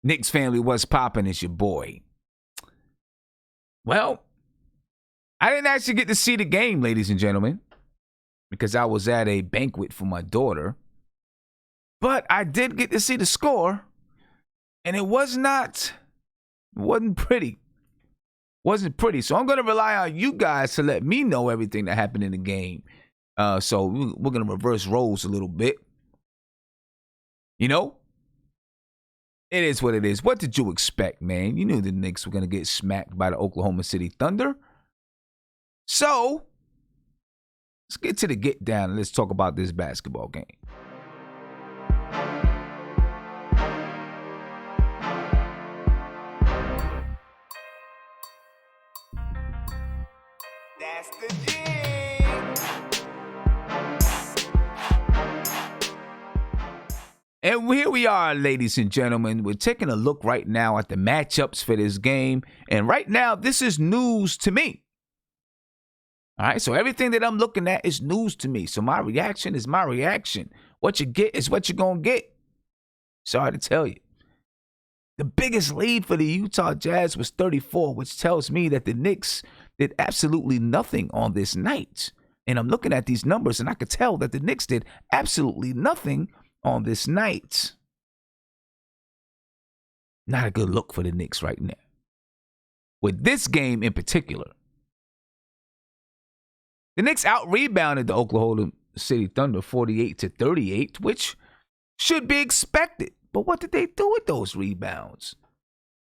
Knicks family, what's poppin'? It's your boy. Well, I didn't actually get to see the game, ladies and gentlemen, because I was at a banquet for my daughter. But I did get to see the score, and it wasn't pretty. Wasn't pretty. So I'm going to rely on you guys to let me know everything that happened in the game. So we're going to reverse roles a little bit. You know? It is what it is. What did you expect, man? You knew the Knicks were going to get smacked by the Oklahoma City Thunder. So, let's get to the get down and let's talk about this basketball game. That's the G. And here we are, ladies and gentlemen. We're taking a look right now at the matchups for this game. And right now, this is news to me. All right, so everything that I'm looking at is news to me. So my reaction is my reaction. What you get is what you're going to get. Sorry to tell you. The biggest lead for the Utah Jazz was 34, which tells me that the Knicks did absolutely nothing on this night. And I'm looking at these numbers, and I could tell that the Knicks did absolutely nothing on this night. Not a good look for the Knicks right now. With this game in particular, the Knicks out-rebounded the Oklahoma City Thunder 48-38, which should be expected. But what did they do with those rebounds?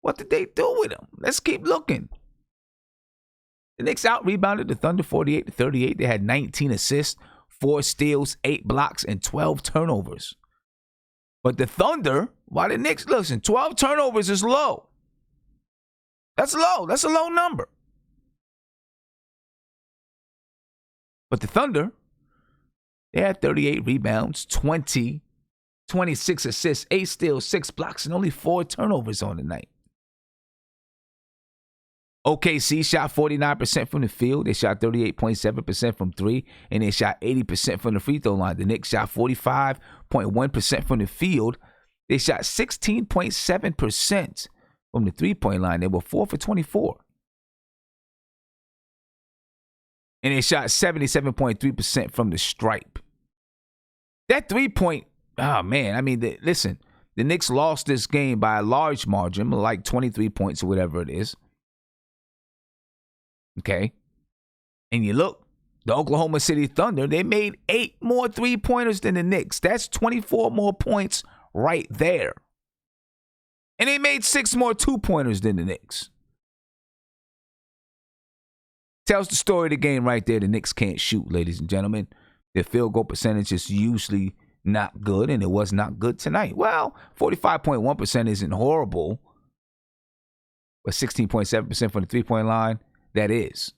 What did they do with them? Let's keep looking. The Knicks out-rebounded the Thunder 48-38. They had 19 assists, 4 steals, 8 blocks, and 12 turnovers. But the Thunder, why the Knicks, listen, 12 turnovers is low. That's low. That's a low number. But the Thunder, they had 38 rebounds, 26 assists, 8 steals, 6 blocks, and only 4 turnovers on the night. OKC shot 49% from the field. They shot 38.7% from 3, and they shot 80% from the free throw line. The Knicks shot 45.1% from the field. They shot 16.7% from the three-point line. They were 4 for 24. And they shot 77.3% from the stripe. That three-point, oh, man, I mean, listen, the Knicks lost this game by a large margin, like 23 points or whatever it is. Okay? And you look, the Oklahoma City Thunder, they made 8 more three-pointers than the Knicks. That's 24 more points right there. And they made 6 more two-pointers than the Knicks. Tells the story of the game right there. The Knicks can't shoot, ladies and gentlemen. Their field goal percentage is usually not good, and it was not good tonight. Well, 45.1% isn't horrible, but 16.7% from the three-point line, that is.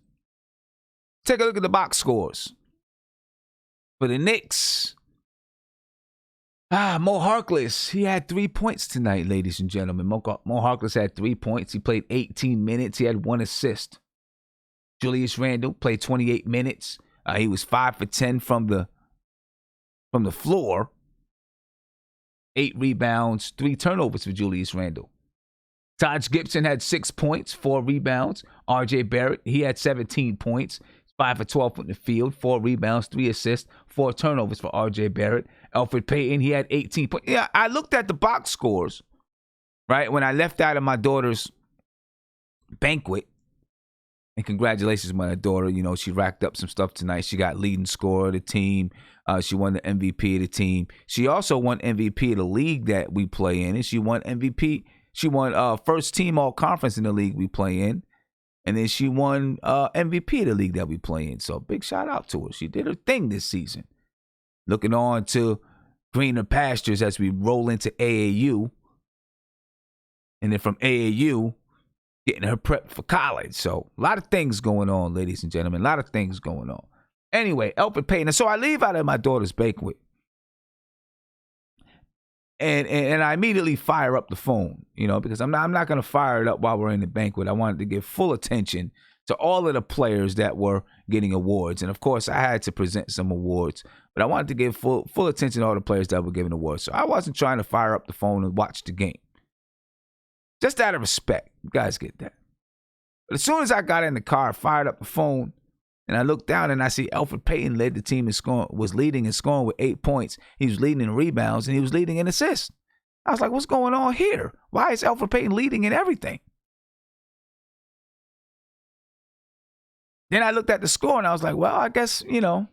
Take a look at the box scores. For the Knicks, Mo Harkless, he had 3 points tonight, ladies and gentlemen. Mo Harkless had 3 points. He played 18 minutes. He had 1 assist. Julius Randle played 28 minutes. He was 5 for 10 from the floor. 8 rebounds, 3 turnovers for Julius Randle. Taj Gibson had 6 points, 4 rebounds. RJ Barrett, he had 17 points, 5 for 12 from the field, 4 rebounds, 3 assists, 4 turnovers for RJ Barrett. Elfrid Payton, he had 18 points. Yeah, I looked at the box scores, right, when I left out of my daughter's banquet. And congratulations to my daughter. You know, she racked up some stuff tonight. She got leading scorer of the team. She won the MVP of the team. She also won MVP of the league that we play in. And she won MVP. She won first team all conference in the league we play in. And then she won MVP of the league that we play in. So big shout out to her. She did her thing this season. Looking on to greener pastures as we roll into AAU. And then from AAU, getting her prepped for college. So a lot of things going on, ladies and gentlemen. A lot of things going on. Anyway, Elfrid Payton. So I leave out of my daughter's banquet. And I immediately fire up the phone, you know, because I'm not going to fire it up while we're in the banquet. I wanted to give full attention to all of the players that were getting awards. And, of course, I had to present some awards. But I wanted to give full attention to all the players that were giving awards. So I wasn't trying to fire up the phone and watch the game. Just out of respect. You guys get that. But as soon as I got in the car, I fired up the phone, and I looked down and I see Elfrid Payton led the team in scoring, was leading in scoring with 8 points. He was leading in rebounds, and he was leading in assists. I was like, what's going on here? Why is Elfrid Payton leading in everything? Then I looked at the score, and I was like, well, I guess, yeah.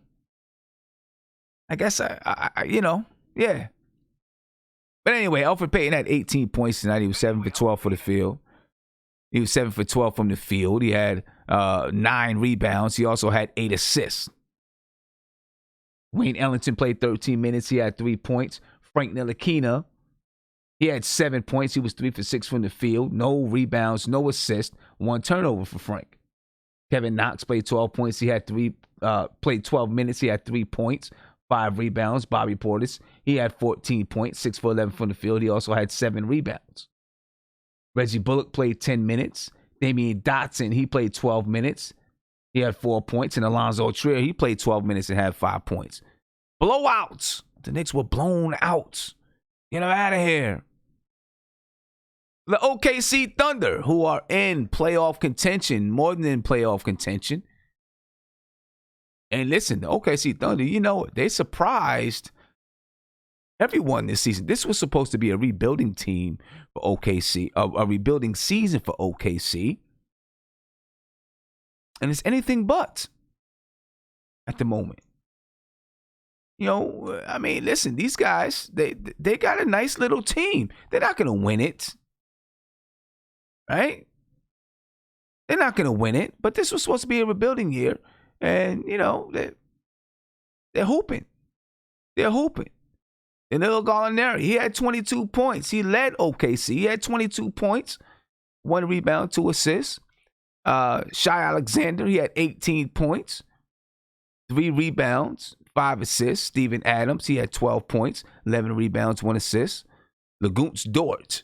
But anyway, Elfrid Payton had 18 points tonight. He was 7 for 12 for the field. He was 7 for 12 from the field. He had 9 rebounds. He also had 8 assists. Wayne Ellington played 13 minutes. He had 3 points. Frank Ntilikina, he had 7 points. He was 3 for 6 from the field. No rebounds, no assists. 1 turnover for Frank. Kevin Knox played 12 points. He had played 12 minutes. He had 3 points, 5 rebounds. Bobby Portis, he had 14 points, 6 for 11 from the field. He also had 7 rebounds. Reggie Bullock played 10 minutes. Damian Dotson, he played 12 minutes. He had 4 points. And Alonzo Trier, he played 12 minutes and had 5 points. Blowouts. The Knicks were blown out. Get them out of here. The OKC Thunder, who are in playoff contention, more than in playoff contention. And listen, the OKC Thunder, they surprised everyone this season. This was supposed to be a rebuilding team for OKC, a rebuilding season for OKC. And it's anything but at the moment. Listen, these guys, they got a nice little team. They're not going to win it. Right? They're not going to win it, but this was supposed to be a rebuilding year. And, they're hooping. They're hooping. Danilo Gallinari, he had 22 points. He led OKC. He had 22 points, 1 rebound, 2 assists. Shai Alexander, he had 18 points, 3 rebounds, 5 assists. Steven Adams, he had 12 points, 11 rebounds, 1 assist. Lagoons Dort,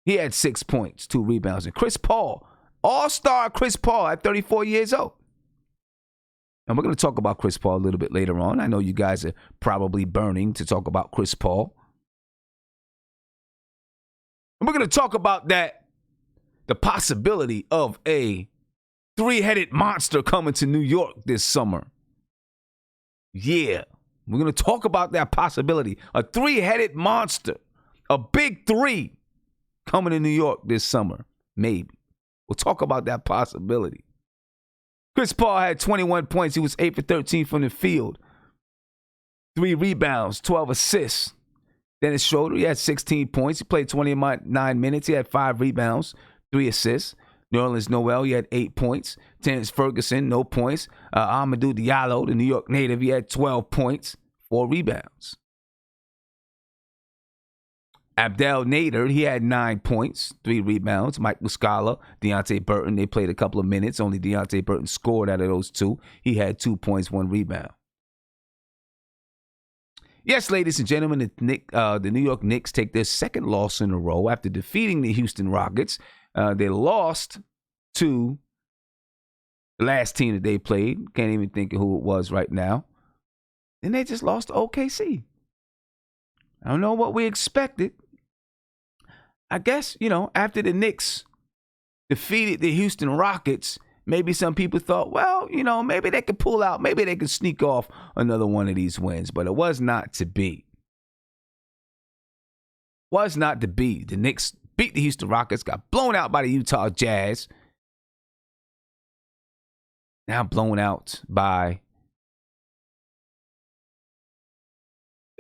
he had 6 points, 2 rebounds. And Chris Paul, all-star Chris Paul at 34 years old. And we're going to talk about Chris Paul a little bit later on. I know you guys are probably burning to talk about Chris Paul. And we're going to talk about the possibility of a 3-headed monster coming to New York this summer. Yeah, we're going to talk about that possibility. A 3-headed monster, a big 3 coming to New York this summer, maybe. We'll talk about that possibility. Chris Paul had 21 points. He was 8 for 13 from the field. 3 rebounds, 12 assists. Dennis Schroeder, he had 16 points. He played 29 minutes. He had 5 rebounds, 3 assists. Nerlens Noel, he had 8 points. Terrence Ferguson, no points. Amadou Diallo, the New York native, he had 12 points, 4 rebounds. Abdel Nader, he had 9 points, 3 rebounds. Mike Muscala, Deontay Burton, they played a couple of minutes. Only Deontay Burton scored out of those 2. He had 2 points, 1 rebound. Yes, ladies and gentlemen, the New York Knicks take their 2nd loss in a row after defeating the Houston Rockets. They lost to the last team that they played. Can't even think of who it was right now. And they just lost to OKC. I don't know what we expected. I guess, after the Knicks defeated the Houston Rockets, maybe some people thought, well, maybe they could pull out. Maybe they could sneak off another one of these wins. But it was not to be. Was not to be. The Knicks beat the Houston Rockets, got blown out by the Utah Jazz. Now blown out by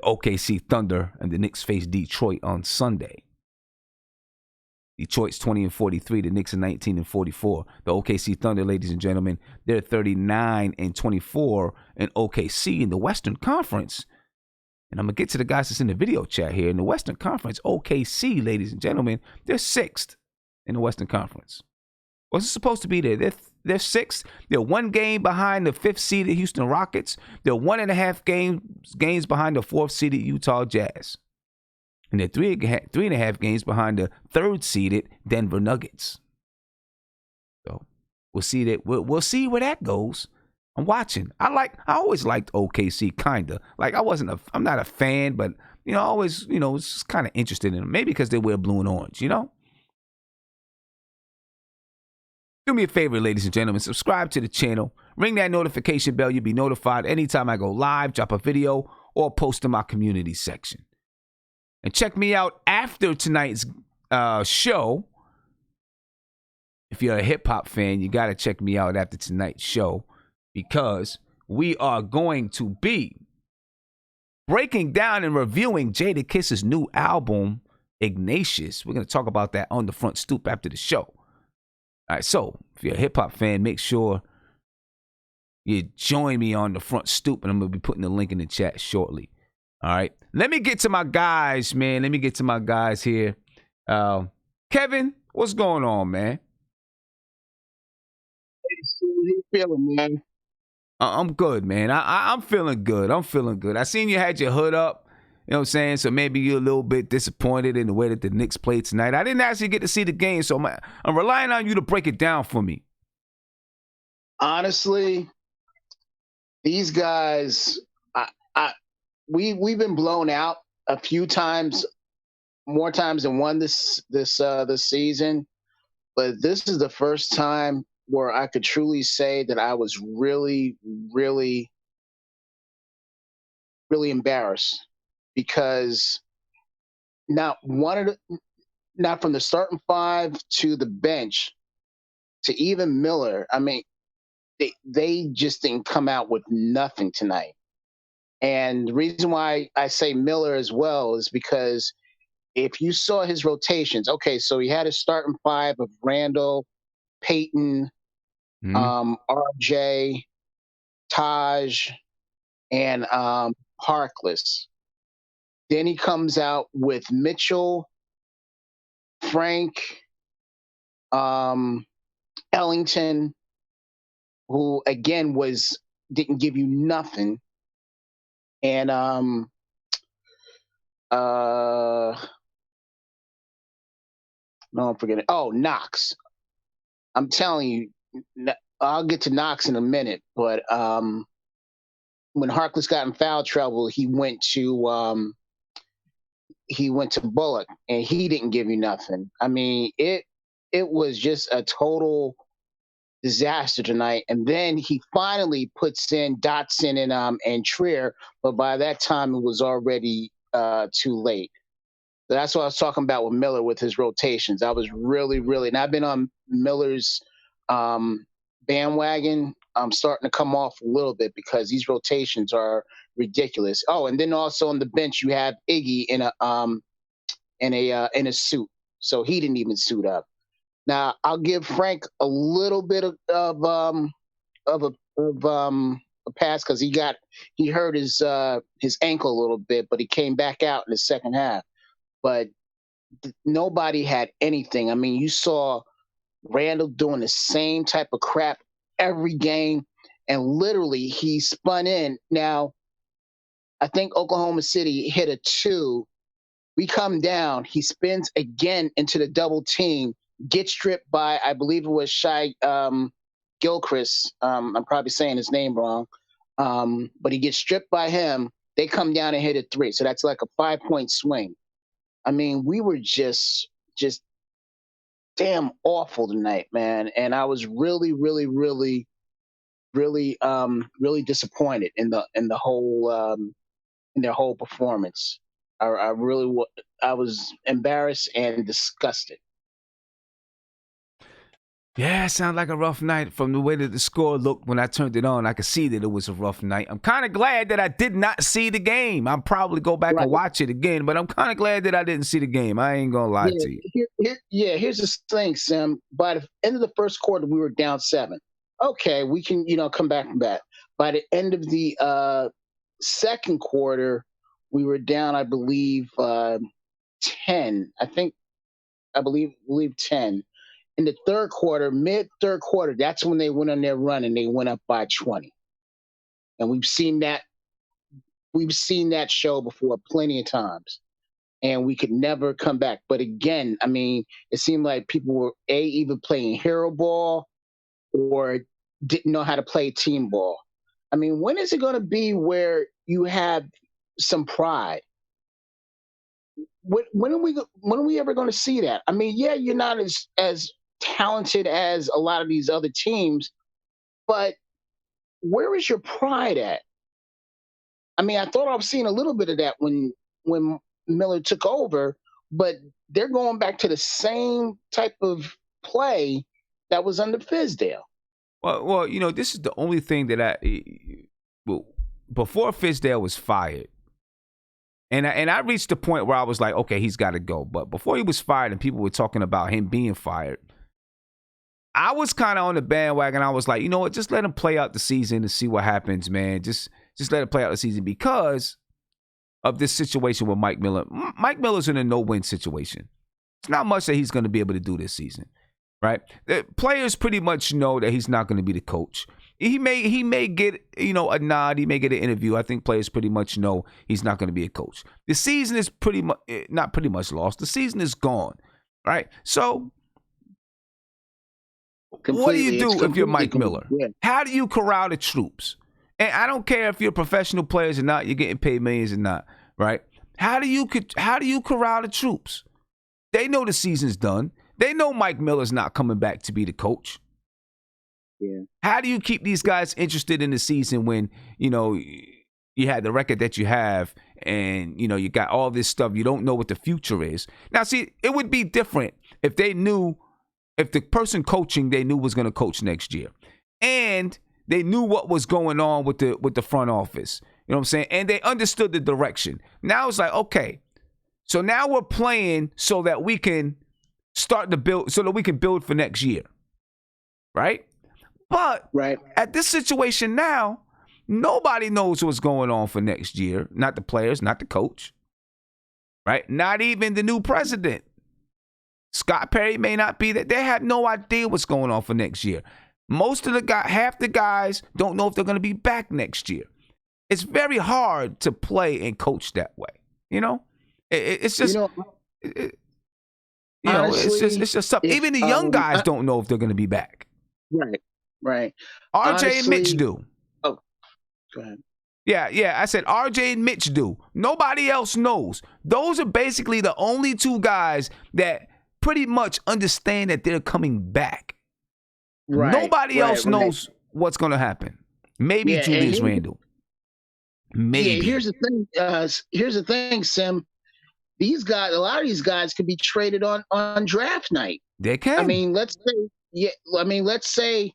OKC Thunder, and the Knicks face Detroit on Sunday. Detroit's 20-43. The Knicks are 19-44. The OKC Thunder, ladies and gentlemen, they're 39-24. And OKC in the Western Conference. And I'm going to get to the guys that's in the video chat here. In the Western Conference, OKC, ladies and gentlemen, they're 6th in the Western Conference. What's it supposed to be there? They're 6th. They're 1 game behind the 5th seeded Houston Rockets. They're 1.5 games behind the 4th seeded Utah Jazz. And they're 3.5 games behind the 3rd seeded Denver Nuggets. So we'll see where that goes I'm watching. I always liked OKC, kinda. Like I'm not a fan, but I always, was just kind of interested in them. Maybe because they wear blue and orange, Do me a favor, ladies and gentlemen, subscribe to the channel, ring that notification bell. You'll be notified anytime I go live, drop a video, or post in my community section. And check me out after tonight's show. If you're a hip-hop fan, you got to check me out after tonight's show, because we are going to be breaking down and reviewing Jadakiss's new album, Ignatius. We're going to talk about that on the front stoop after the show. All right, so if you're a hip-hop fan, make sure you join me on the front stoop, and I'm going to be putting the link in the chat shortly. All right, let me get to my guys, man. Let me get to my guys here. Kevin, what's going on, man? How you feeling, man? I'm good, man. I'm feeling good. I seen you had your hood up. You know what I'm saying? So maybe you're a little bit disappointed in the way that the Knicks played tonight. I didn't actually get to see the game, so I'm relying on you to break it down for me. Honestly, these guys, we've been blown out a few times, more times than one this season. But this is the first time where I could truly say that I was really, really, really embarrassed, because not from the starting five to the bench to even Miller. I mean, they just didn't come out with nothing tonight. And the reason why I say Miller as well is because if you saw his rotations, okay, so he had a starting five of Randall, Peyton, RJ, Taj, and Harkless. Then he comes out with Mitchell, Frank, Ellington, who again didn't give you nothing, and no, I'm forgetting. Oh, Knox. I'm telling you, I'll get to Knox in a minute, but when Harkless got in foul trouble, he went to Bullock, and he didn't give you nothing. I mean, it was just a total disaster tonight. And then he finally puts in Dotson and Trier, but by that time it was already too late. So that's what I was talking about with Miller with his rotations. I was really, really, and I've been on Miller's bandwagon. I'm starting to come off a little bit because these rotations are ridiculous. Oh, and then also on the bench you have Iggy in a suit, so he didn't even suit up. Now I'll give Frank a little bit of a pass, because he hurt his ankle a little bit, but he came back out in the second half. But nobody had anything. I mean, you saw Randall doing the same type of crap every game, and literally he spun in. Now, I think Oklahoma City hit a 2. We come down. He spins again into the double team, gets stripped by, I believe it was Shai Gilchrist. I'm probably saying his name wrong. But he gets stripped by him. They come down and hit a 3. So that's like a 5-point swing. I mean, we were just damn awful tonight, man. And I was really, really, really, really, really disappointed in the whole in their whole performance. I was embarrassed and disgusted. Yeah, it sounded like a rough night. From the way that the score looked when I turned it on, I could see that it was a rough night. I'm kind of glad that I did not see the game. I'll probably go back and watch it again, but I'm kind of glad that I didn't see the game. I ain't going to lie to you. Here's the thing, Sam. By the end of the first quarter, we were down 7. Okay, we can, come back from that. By the end of the second quarter, we were down, I believe, 10. I believe 10. In the third quarter, mid-third quarter, that's when they went on their run and they went up by 20. And we've seen that show before plenty of times. And we could never come back. But again, I mean, it seemed like people were either playing hero ball or didn't know how to play team ball. I mean, when is it going to be where you have some pride? When are we ever going to see that? I mean, yeah, you're not as talented as a lot of these other teams, but where is your pride at? I mean, I thought I was seeing a little bit of that when Miller took over, but they're going back to the same type of play that was under Fizdale. Well, this is the only thing that well, before Fizdale was fired, and I reached the point where I was like, okay, he's got to go. But before he was fired, and people were talking about him being fired, I was kind of on the bandwagon. I was like, you know what, just let him play out the season and see what happens, man. Just let it play out the season because of this situation with Mike Miller. Mike Miller's in a no-win situation. It's not much that he's going to be able to do this season, right? The players pretty much know that he's not going to be the coach. He may get, a nod. He may get an interview. I think players pretty much know he's not going to be a coach. The season is not pretty much lost. The season is gone, right? So what do you do if you're Mike Miller? Yeah. How do you corral the troops? And I don't care if you're professional players or not, you're getting paid millions or not, right? How do you corral the troops? They know the season's done. They know Mike Miller's not coming back to be the coach. Yeah. How do you keep these guys interested in the season when, you had the record that you have and, you got all this stuff. You don't know what the future is. Now, see, it would be different if the person coaching they knew was going to coach next year. And they knew what was going on with the front office. You know what I'm saying? And they understood the direction. Now it's like, okay, so now we're playing so that we can start to build, so that we can build for next year. Right? But at this situation now, nobody knows what's going on for next year. Not the players, not the coach. Right? Not even the new president. Scott Perry may not be there. They have no idea what's going on for next year. Half the guys don't know if they're going to be back next year. It's very hard to play and coach that way. It's just, honestly, it's just something. Even the young guys don't know if they're going to be back. Right. RJ and Mitch do. Oh, go ahead. Yeah. I said RJ and Mitch do. Nobody else knows. Those are basically the only two guys that pretty much understand that they're coming back. Right. Nobody else knows what's going to happen. Maybe Julius Randle. Maybe. Yeah, here's the thing, Sim. These guys, a lot of these guys could be traded on draft night. They can. I mean, let's say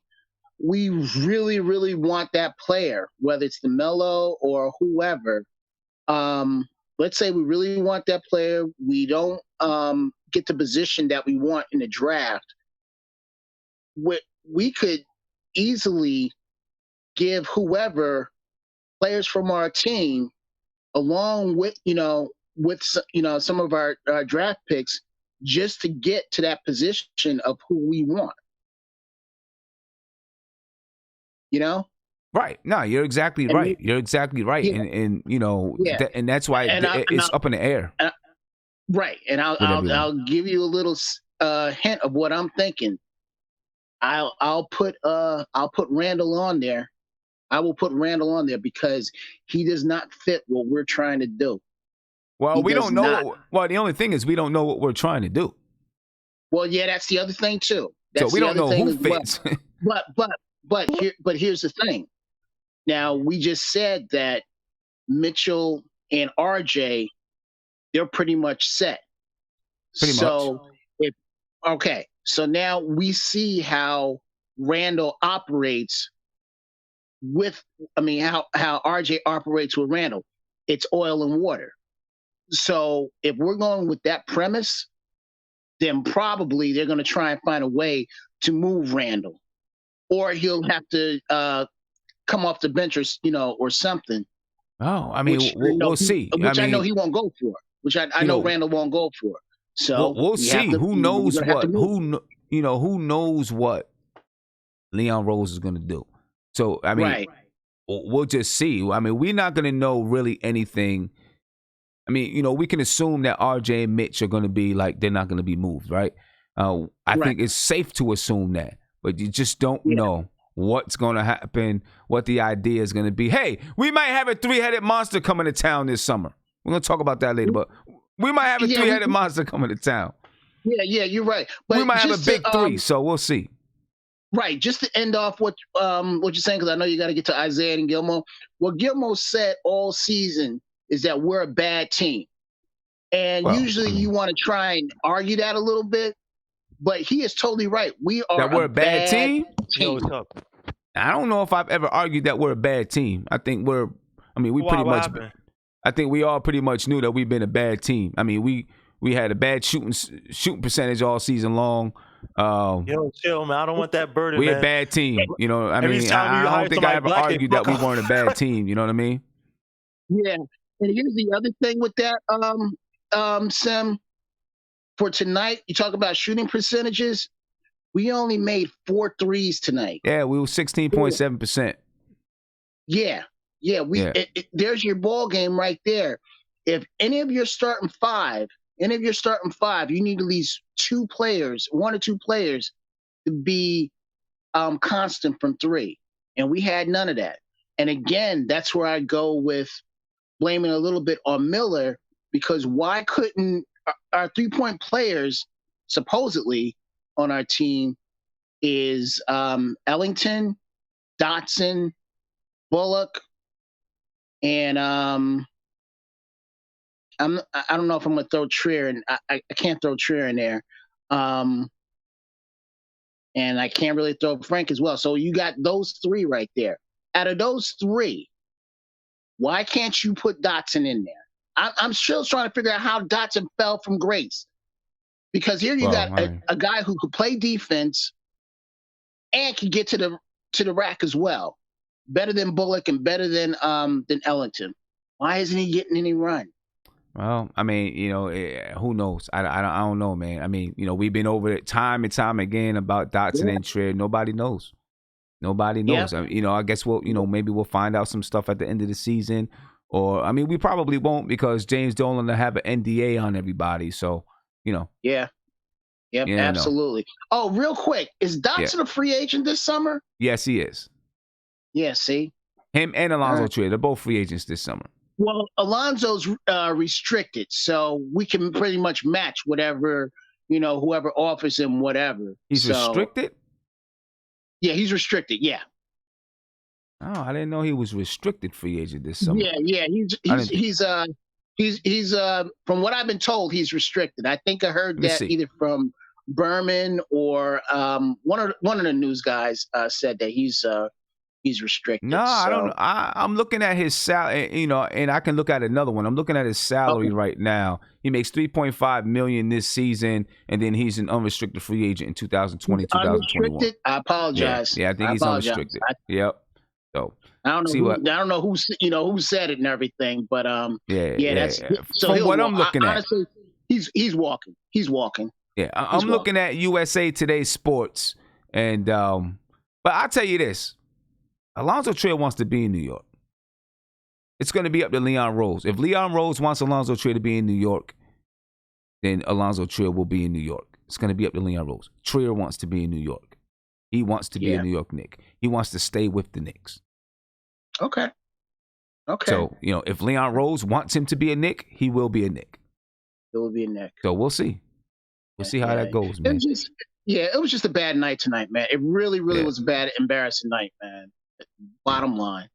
we really, really want that player, whether it's the Melo or whoever. Let's say we really want that player. We don't get the position that we want in the draft. We could easily give whoever players from our team, along with some of our draft picks, just to get to that position of who we want. Right. No, you're exactly right. You're exactly right. Yeah. And and that's why it's up in the air. Right. And I'll give you a little hint of what I'm thinking. I'll put Randall on there. I will put Randall on there because he does not fit what we're trying to do. Well, we don't know. The only thing is we don't know what we're trying to do. Well, yeah, that's the other thing too. So we don't know who fits. But here's the thing. Now, we just said that Mitchell and RJ, they're pretty much set. Pretty much. So now we see how Randall operates how RJ operates with Randall. It's oil and water. So if we're going with that premise, then probably they're going to try and find a way to move Randall. Or he'll have to come off the bench or something. Oh, I mean, we'll see. I know he won't go for. Which I know Randall won't go for. So we'll see. Who knows what? Who knows what Leon Rose is going to do? So I mean, we'll just see. I mean, we're not going to know really anything. I mean, we can assume that RJ and Mitch are going to be they're not going to be moved, right? I think it's safe to assume that, but you just don't know what's going to happen, what the idea is going to be. Hey, we might have a three-headed monster coming to town this summer. We're going to talk about that later, but we might have a three-headed monster coming to town. Yeah, you're right. But we might have a big three, so we'll see. Right, just to end off what you're saying, because I know you got to get to Isaiah and Gilmore. What Gilmore said all season is that we're a bad team. And usually you want to try and argue that a little bit, but he is totally right. We are that we're a bad team? Yo, what's up? I don't know if I've ever argued that we're a bad team. I think we pretty much – I think we all pretty much knew that we've been a bad team. I mean, we had a bad shooting percentage all season long. Yo, chill, man. I don't want that burden, we man. a bad team. You know, I mean, I don't think I ever argued that we weren't a bad team. You know what I mean? Yeah. And here's the other thing with that, Sim. For tonight, you talk about shooting percentages. We only made 4 threes tonight. Yeah, we were 16.7%. Yeah. There's your ball game right there. If any of your starting five, you need at least 2 players, 1 or 2 players, to be constant from 3. And we had none of that. And again, that's where I go with blaming a little bit on Miller, because why couldn't our 3-point players, supposedly on our team, is Ellington, Dotson, Bullock, and I don't know if I'm gonna throw Trier, and I can't throw Trier in there, and I can't really throw Frank as well. So you got those 3 right there. Out of those 3, why can't you put Dotson in there? I'm still trying to figure out how Dotson fell from grace, because here you got a guy who could play defense and can get to the rack as well, better than Bullock and better than Ellington. Why isn't he getting any run? Well, I mean, you know, who knows? I don't know, man. I mean, you know, we've been over it time and time again about Dotson and Trier. Nobody knows. Nobody knows. Yep. You know, I guess maybe we'll find out some stuff at the end of the season. Or, I mean, we probably won't, because James Dolan will have an NDA on everybody. So, you know. Yeah. Yep, absolutely. Oh, real quick. Is Dotson a free agent this summer? Yes, he is. Yeah, see? Him and Alonzo Trier, they're both free agents this summer. Well, Alonzo's restricted, so we can pretty much match whatever, whoever offers him whatever. He's restricted? Yeah, he's restricted, yeah. Oh, I didn't know he was restricted free agent this summer. Yeah, he's from what I've been told, he's restricted. I think I heard that either from Berman or one of the news guys said that he's restricted. No, I don't know. I'm looking at his salary, and I can look at another one. I'm looking at his salary right now. He makes $3.5 million this season, and then he's an unrestricted free agent in 2020, 2021. I apologize. Yeah, I think he's unrestricted. Yep. So I don't know who said it and everything, but that's so. From what I'm looking at, honestly, he's walking. He's walking. Yeah, I'm looking at USA Today Sports, and but I'll tell you this: Alonzo Trier wants to be in New York. It's going to be up to Leon Rose. If Leon Rose wants Alonzo Trier to be in New York, then Alonzo Trier will be in New York. It's going to be up to Leon Rose. Trier wants to be in New York. He wants to be a New York Knick. He wants to stay with the Knicks. Okay. So, if Leon Rose wants him to be a Knick, he will be a Knick. It will be a Knick. So we'll see. We'll see how that goes, man. It was just a bad night tonight, man. It really, really was a bad, embarrassing night, man. Bottom line.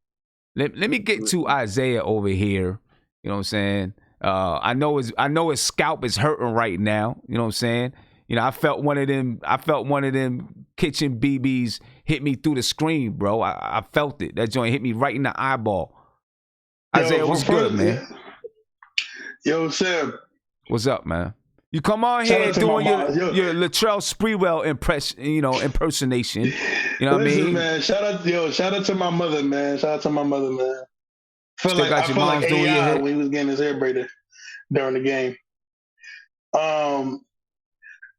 Let me get to Isaiah over here. You know what I'm saying? I know his scalp is hurting right now. You know what I'm saying? I felt one of them kitchen BBs hit me through the screen, bro. I felt it. That joint hit me right in the eyeball. Isaiah, what's good, man? Yo, Sam. What's up, man? You come on here doing your Latrell Sprewell impersonation. You know what I mean? Man, shout out to my mother, man. Shout out to my mother, man. I feel like AI when he was getting his hair braided during the game.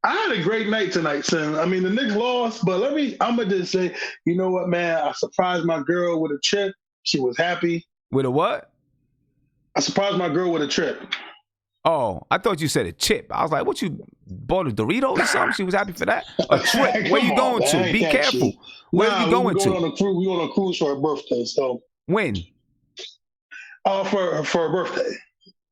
I had a great night tonight, Sam. I mean, the Knicks lost, but I'm going to just say, you know what, man? I surprised my girl with a trip. She was happy. With a what? I surprised my girl with a trip. Oh, I thought you said a chip. I was like, what, you bought a Doritos or something? She was happy for that? A trip. Where you going to? Be careful. Where are you going to? We on a cruise for her birthday. So when? For her birthday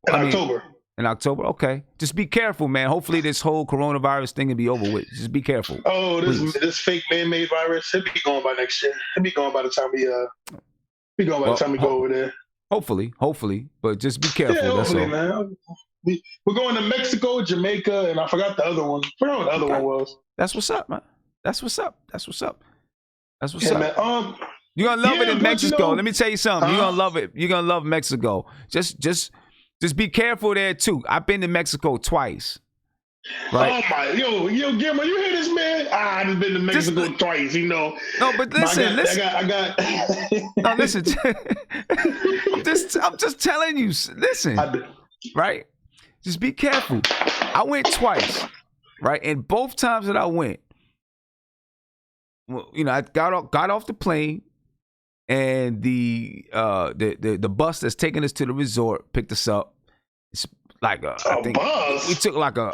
in October. In October? Okay. Just be careful, man. Hopefully this whole coronavirus thing will be over with. Just be careful. Oh, this fake man-made virus, it'll be gone by next year. It'll be gone by the time we go over there. Hopefully. But just be careful. Yeah, hopefully, man. We're going to Mexico, Jamaica, and I forgot the other one. I forgot what the other one was. That's what's up, man. That's what's up. Man. You're gonna love it in Mexico. Let me tell you something. You're gonna love it. You're gonna love Mexico. Just be careful there too. I've been to Mexico twice. Right? Oh my, yo, Gilmer, you hear this, man? I've been to Mexico twice. No, but listen. I got. No, listen. I'm just telling you. Listen, right? Just be careful. I went twice, right? And both times that I went, well, I got off the plane, and the bus that's taking us to the resort picked us up. It's like I think bus? We took like a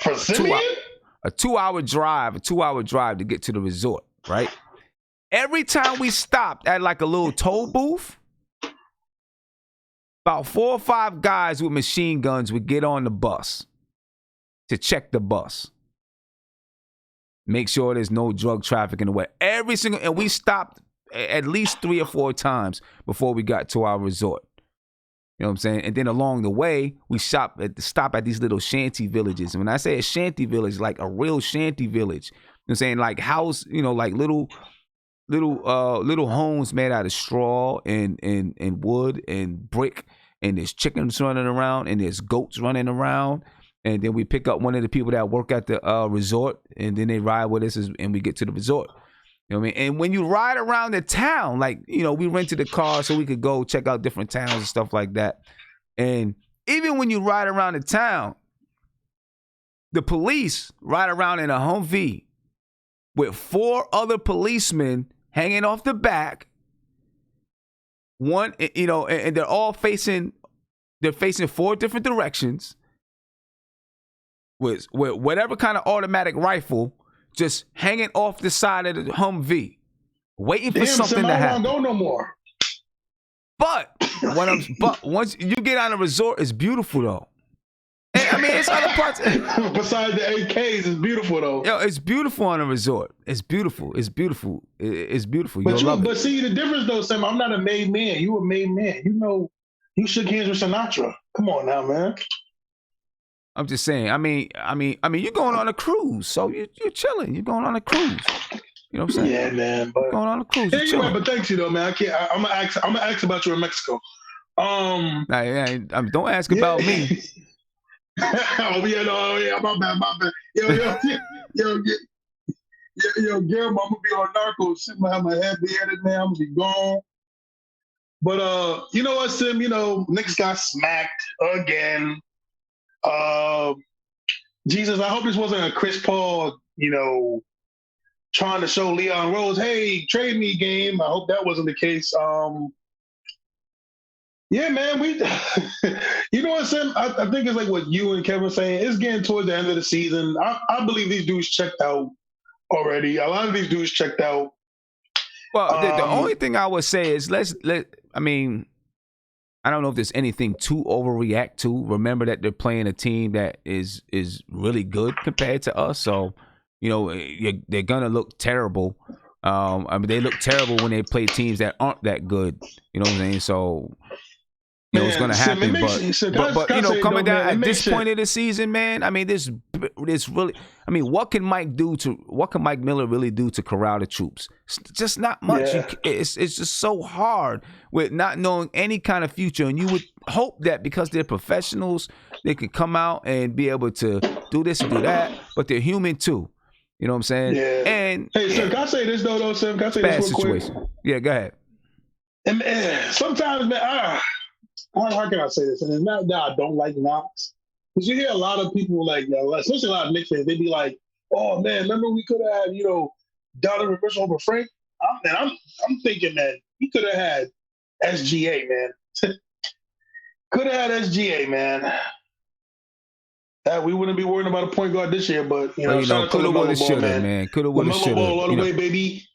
2-hour drive to get to the resort, right? Every time we stopped at like a little toll booth, about 4 or 5 guys with machine guns would get on the bus to check the bus. Make sure there's no drug trafficking away. And we stopped at least 3 or 4 times before we got to our resort. You know what I'm saying? And then along the way, we stop at these little shanty villages. And when I say a shanty village, like a real shanty village, you know what I'm saying? Like house, like little homes made out of straw and wood and brick, and there's chickens running around and there's goats running around. And then we pick up one of the people that work at the resort, and then they ride with us and we get to the resort. You know what I mean? And when you ride around the town, like, we rented a car so we could go check out different towns and stuff like that. And even when you ride around the town, the police ride around in a Humvee with 4 other policemen hanging off the back. One, and they're all facing 4 different directions with whatever kind of automatic rifle, just hanging off the side of the Humvee, waiting for something to happen. I don't go no more. But once you get on a resort, it's beautiful though. And, I mean, it's other parts. Besides the AKs, it's beautiful though. Yo, it's beautiful on a resort. It's beautiful. It's beautiful. But see the difference though, Sam. I'm not a made man. You a made man. You shook hands with Sinatra. Come on now, man. I'm just saying. I mean, you're going on a cruise, so you're chilling. You're going on a cruise. You know what I'm saying? Yeah, man. But going on a cruise. Yeah, you're right, but thanks you though, man. I can't. I'm gonna ask about you in Mexico. Don't ask about me. Oh yeah, my bad. Yo, Gil, I'm gonna be on Narcos. I'm gonna have my head bearded, man. I'm gonna be gone. But you know what, Sim? Knicks got smacked again. Jesus, I hope this wasn't a Chris Paul, trying to show Leon Rose, hey, trade me game. I hope that wasn't the case. Yeah, man, you know what, Sam? I think it's like what you and Kevin saying. It's getting towards the end of the season. I believe these dudes checked out already. A lot of these dudes checked out. Well, the only thing I would say is I don't know if there's anything to overreact to. Remember that they're playing a team that is really good compared to us. So, they're going to look terrible. They look terrible when they play teams that aren't that good. You know what I'm saying? So, it's going to happen. But coming down at this point of the season, man, I mean, this really, what can Mike Miller really do to corral the troops? Just not much. Yeah. It's just so hard with not knowing any kind of future. And you would hope that because they're professionals, they can come out and be able to do this and do that. But they're human too. You know what I'm saying? Yeah. And hey, Sam, can I say this though, Sam? Can I say this real situation. Quick? Yeah, go ahead. And sometimes, man, how can I say this? And it's not that I don't like Knox. Because you hear a lot of people, especially a lot of Knicks fans, they be like, oh, man, remember we could have had, Donovan Mitchell over Frank? I'm thinking that he could have had SGA, man. Could have had SGA, man. we wouldn't be worrying about a point guard this year. But Well, shout out to coulda, woulda, LaMelo Ball, shoulda, man. Coulda, woulda, LaMelo shoulda. Ball all the way, baby.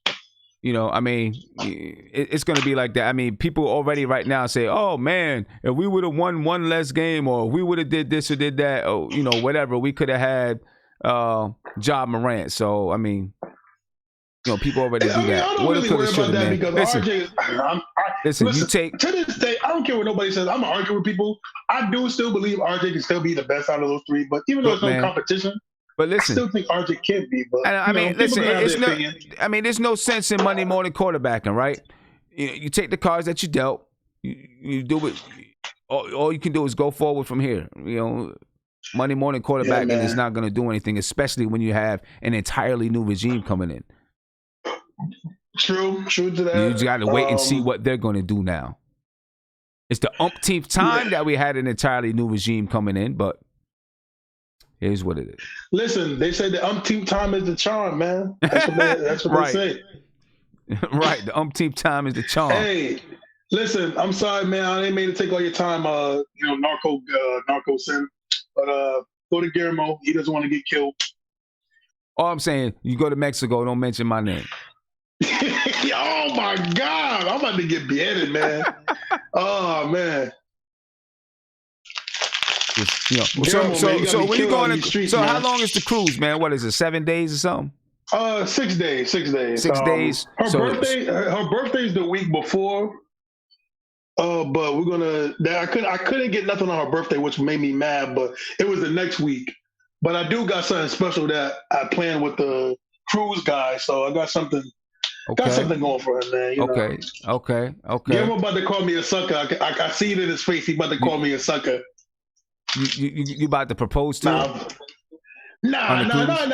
I mean, it's going to be like that. I mean, people already right now say, oh, man, if we would have won one less game or if we would have did this or did that, or, whatever, we could have had Ja Morant. So, I mean, people already do that. I don't really worry about that because listen, you take... To this day, I don't care what nobody says. I'm arguing with people. I do still believe RJ can still be the best out of those three, but even though it's no competition, but listen, I still think RJ can be. But I mean, listen, there's no sense in money more than quarterbacking, right? You take the cards that you dealt. You do it. All you can do is go forward from here. Money more than quarterbacking is not going to do anything, especially when you have an entirely new regime coming in. True to that. You just got to wait and see what they're going to do now. It's the umpteenth time that we had an entirely new regime coming in, but here's what it is. Listen, they say the umpteenth time is the charm, man. That's what right. they say. Right, the umpteenth time is the charm. Hey, listen, I'm sorry, man. I didn't mean to take all your time, narco sim. But go to Guillermo. He doesn't want to get killed. All I'm saying, you go to Mexico, don't mention my name. Oh my God, I'm about to get beheaded, man. Oh man. So when you going to? So how long is the cruise, man? What is it? 7 days or something? 6 days. 6 days. 6 days. Her birthday's the week before. But we're gonna. I couldn't get nothing on her birthday, which made me mad. But it was the next week. But I do got something special that I planned with the cruise guy. So I got something. Okay. Got something going for him, man. Okay. Guillermo about to call me a sucker. I see it in his face. He about to call me a sucker. You about to propose to him? Nah, not right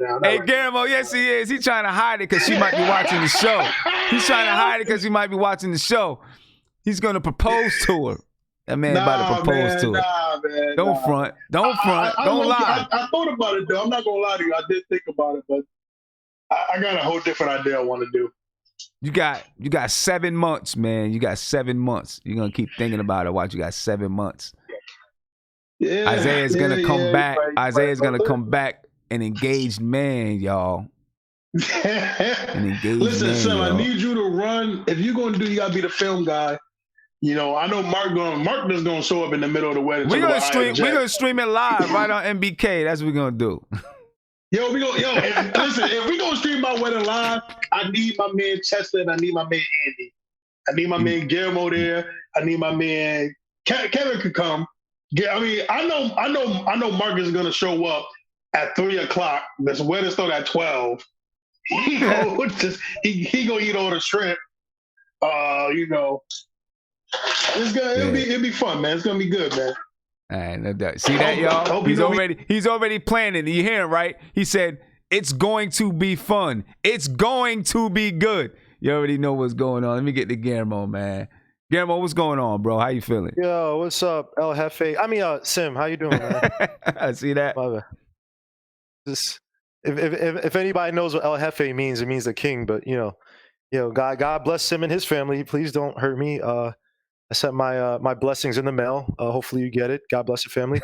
now. Hey, Guillermo, yes, he is. He's trying to hide it because she might be watching the show. He's trying to hide it because he might be watching the show. He's going to propose to her. That man about to propose to her. Nah, man. Don't front. Don't lie. I thought about it, though. I'm not going to lie to you. I did think about it, but I got a whole different idea I want to do. You got 7 months, man. You got 7 months. You're going to keep thinking about it. Watch, you got 7 months. Yeah, Isaiah's going to come back. Isaiah's going to come back an engaged man, y'all. An engaged Listen, man, son, y'all. I need you to run. If you're going to do, you got to be the film guy. I know Mark is going to show up in the middle of the wedding. We're going to stream it live right on MBK. That's what we're going to do. Listen, if we gonna stream my wedding live, I need my man Chester and I need my man Andy. I need my man Guillermo there. I need my man Kevin could come. I mean, I know Mark is gonna show up at 3:00. This wedding start at 12. He gonna eat all the shrimp. It'll be fun, man. It's gonna be good, man. All right, no doubt. See that, y'all? He's already planning. You hear him, right? He said, it's going to be fun. It's going to be good. You already know what's going on. Let me get to Guillermo, man. Guillermo, what's going on, bro? How you feeling? Yo, what's up, El Jefe? Sim, how you doing, man? I see that. Just, if anybody knows what El Jefe means, it means the king. But, God bless Sim and his family. Please don't hurt me. I sent my blessings in the mail. Hopefully you get it. God bless your family.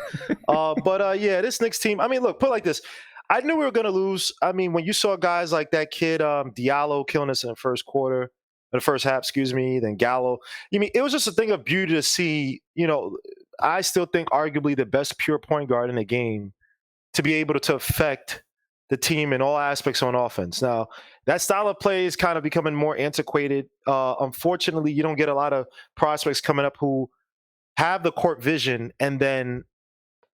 This Knicks team, I mean, look, put it like this. I knew we were going to lose. I mean, when you saw guys like that kid Diallo killing us in the first half, then Gallo. I mean, it was just a thing of beauty to see, I still think arguably the best pure point guard in the game to be able to affect the team in all aspects on offense. Now, that style of play is kind of becoming more antiquated. Unfortunately, you don't get a lot of prospects coming up who have the court vision and then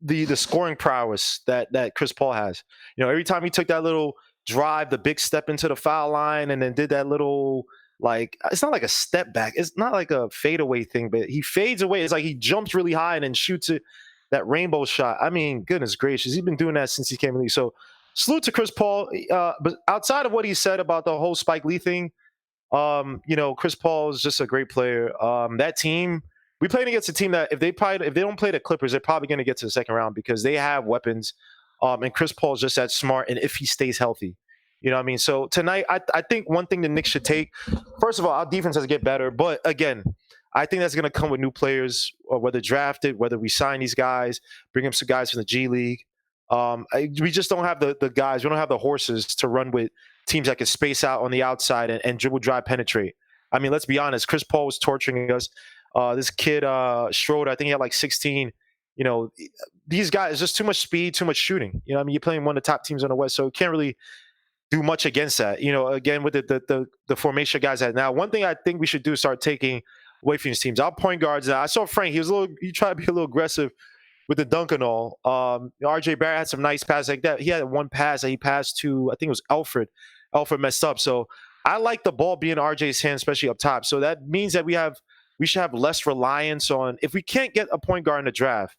the scoring prowess that Chris Paul has. Every time he took that little drive, the big step into the foul line, and then did that little, it's not like a step back. It's not like a fadeaway thing, but he fades away. It's like he jumps really high and then shoots it, that rainbow shot. I mean, goodness gracious. He's been doing that since he came in the league. So salute to Chris Paul. But outside of what he said about the whole Spike Lee thing, Chris Paul is just a great player. That team, we played against a team that if they don't play the Clippers, they're probably going to get to the second round because they have weapons. And Chris Paul is just that smart. And if he stays healthy, you know what I mean? So tonight, I think one thing the Knicks should take, first of all, our defense has to get better. But again, I think that's going to come with new players, or whether drafted, whether we sign these guys, bring them some guys from the G League. We just don't have the guys. We don't have the horses to run with teams that can space out on the outside and dribble, drive, penetrate. I mean, let's be honest. Chris Paul was torturing us. This kid, Schroeder, I think he had like 16. You know, these guys, just too much speed, too much shooting. You know, I mean, you're playing one of the top teams on the West, so you can't really do much against that. You know, again, with the formation guys that now, one thing I think we should do is start taking away from these teams. Our point guards. I saw Frank. He tried to be a little aggressive with the dunk and all. RJ Barrett had some nice passes like that. He had one pass that he passed to, I think it was Alfred. Alfred messed up. So I like the ball being in RJ's hand, especially up top. So that means that we should have less reliance on, if we can't get a point guard in the draft,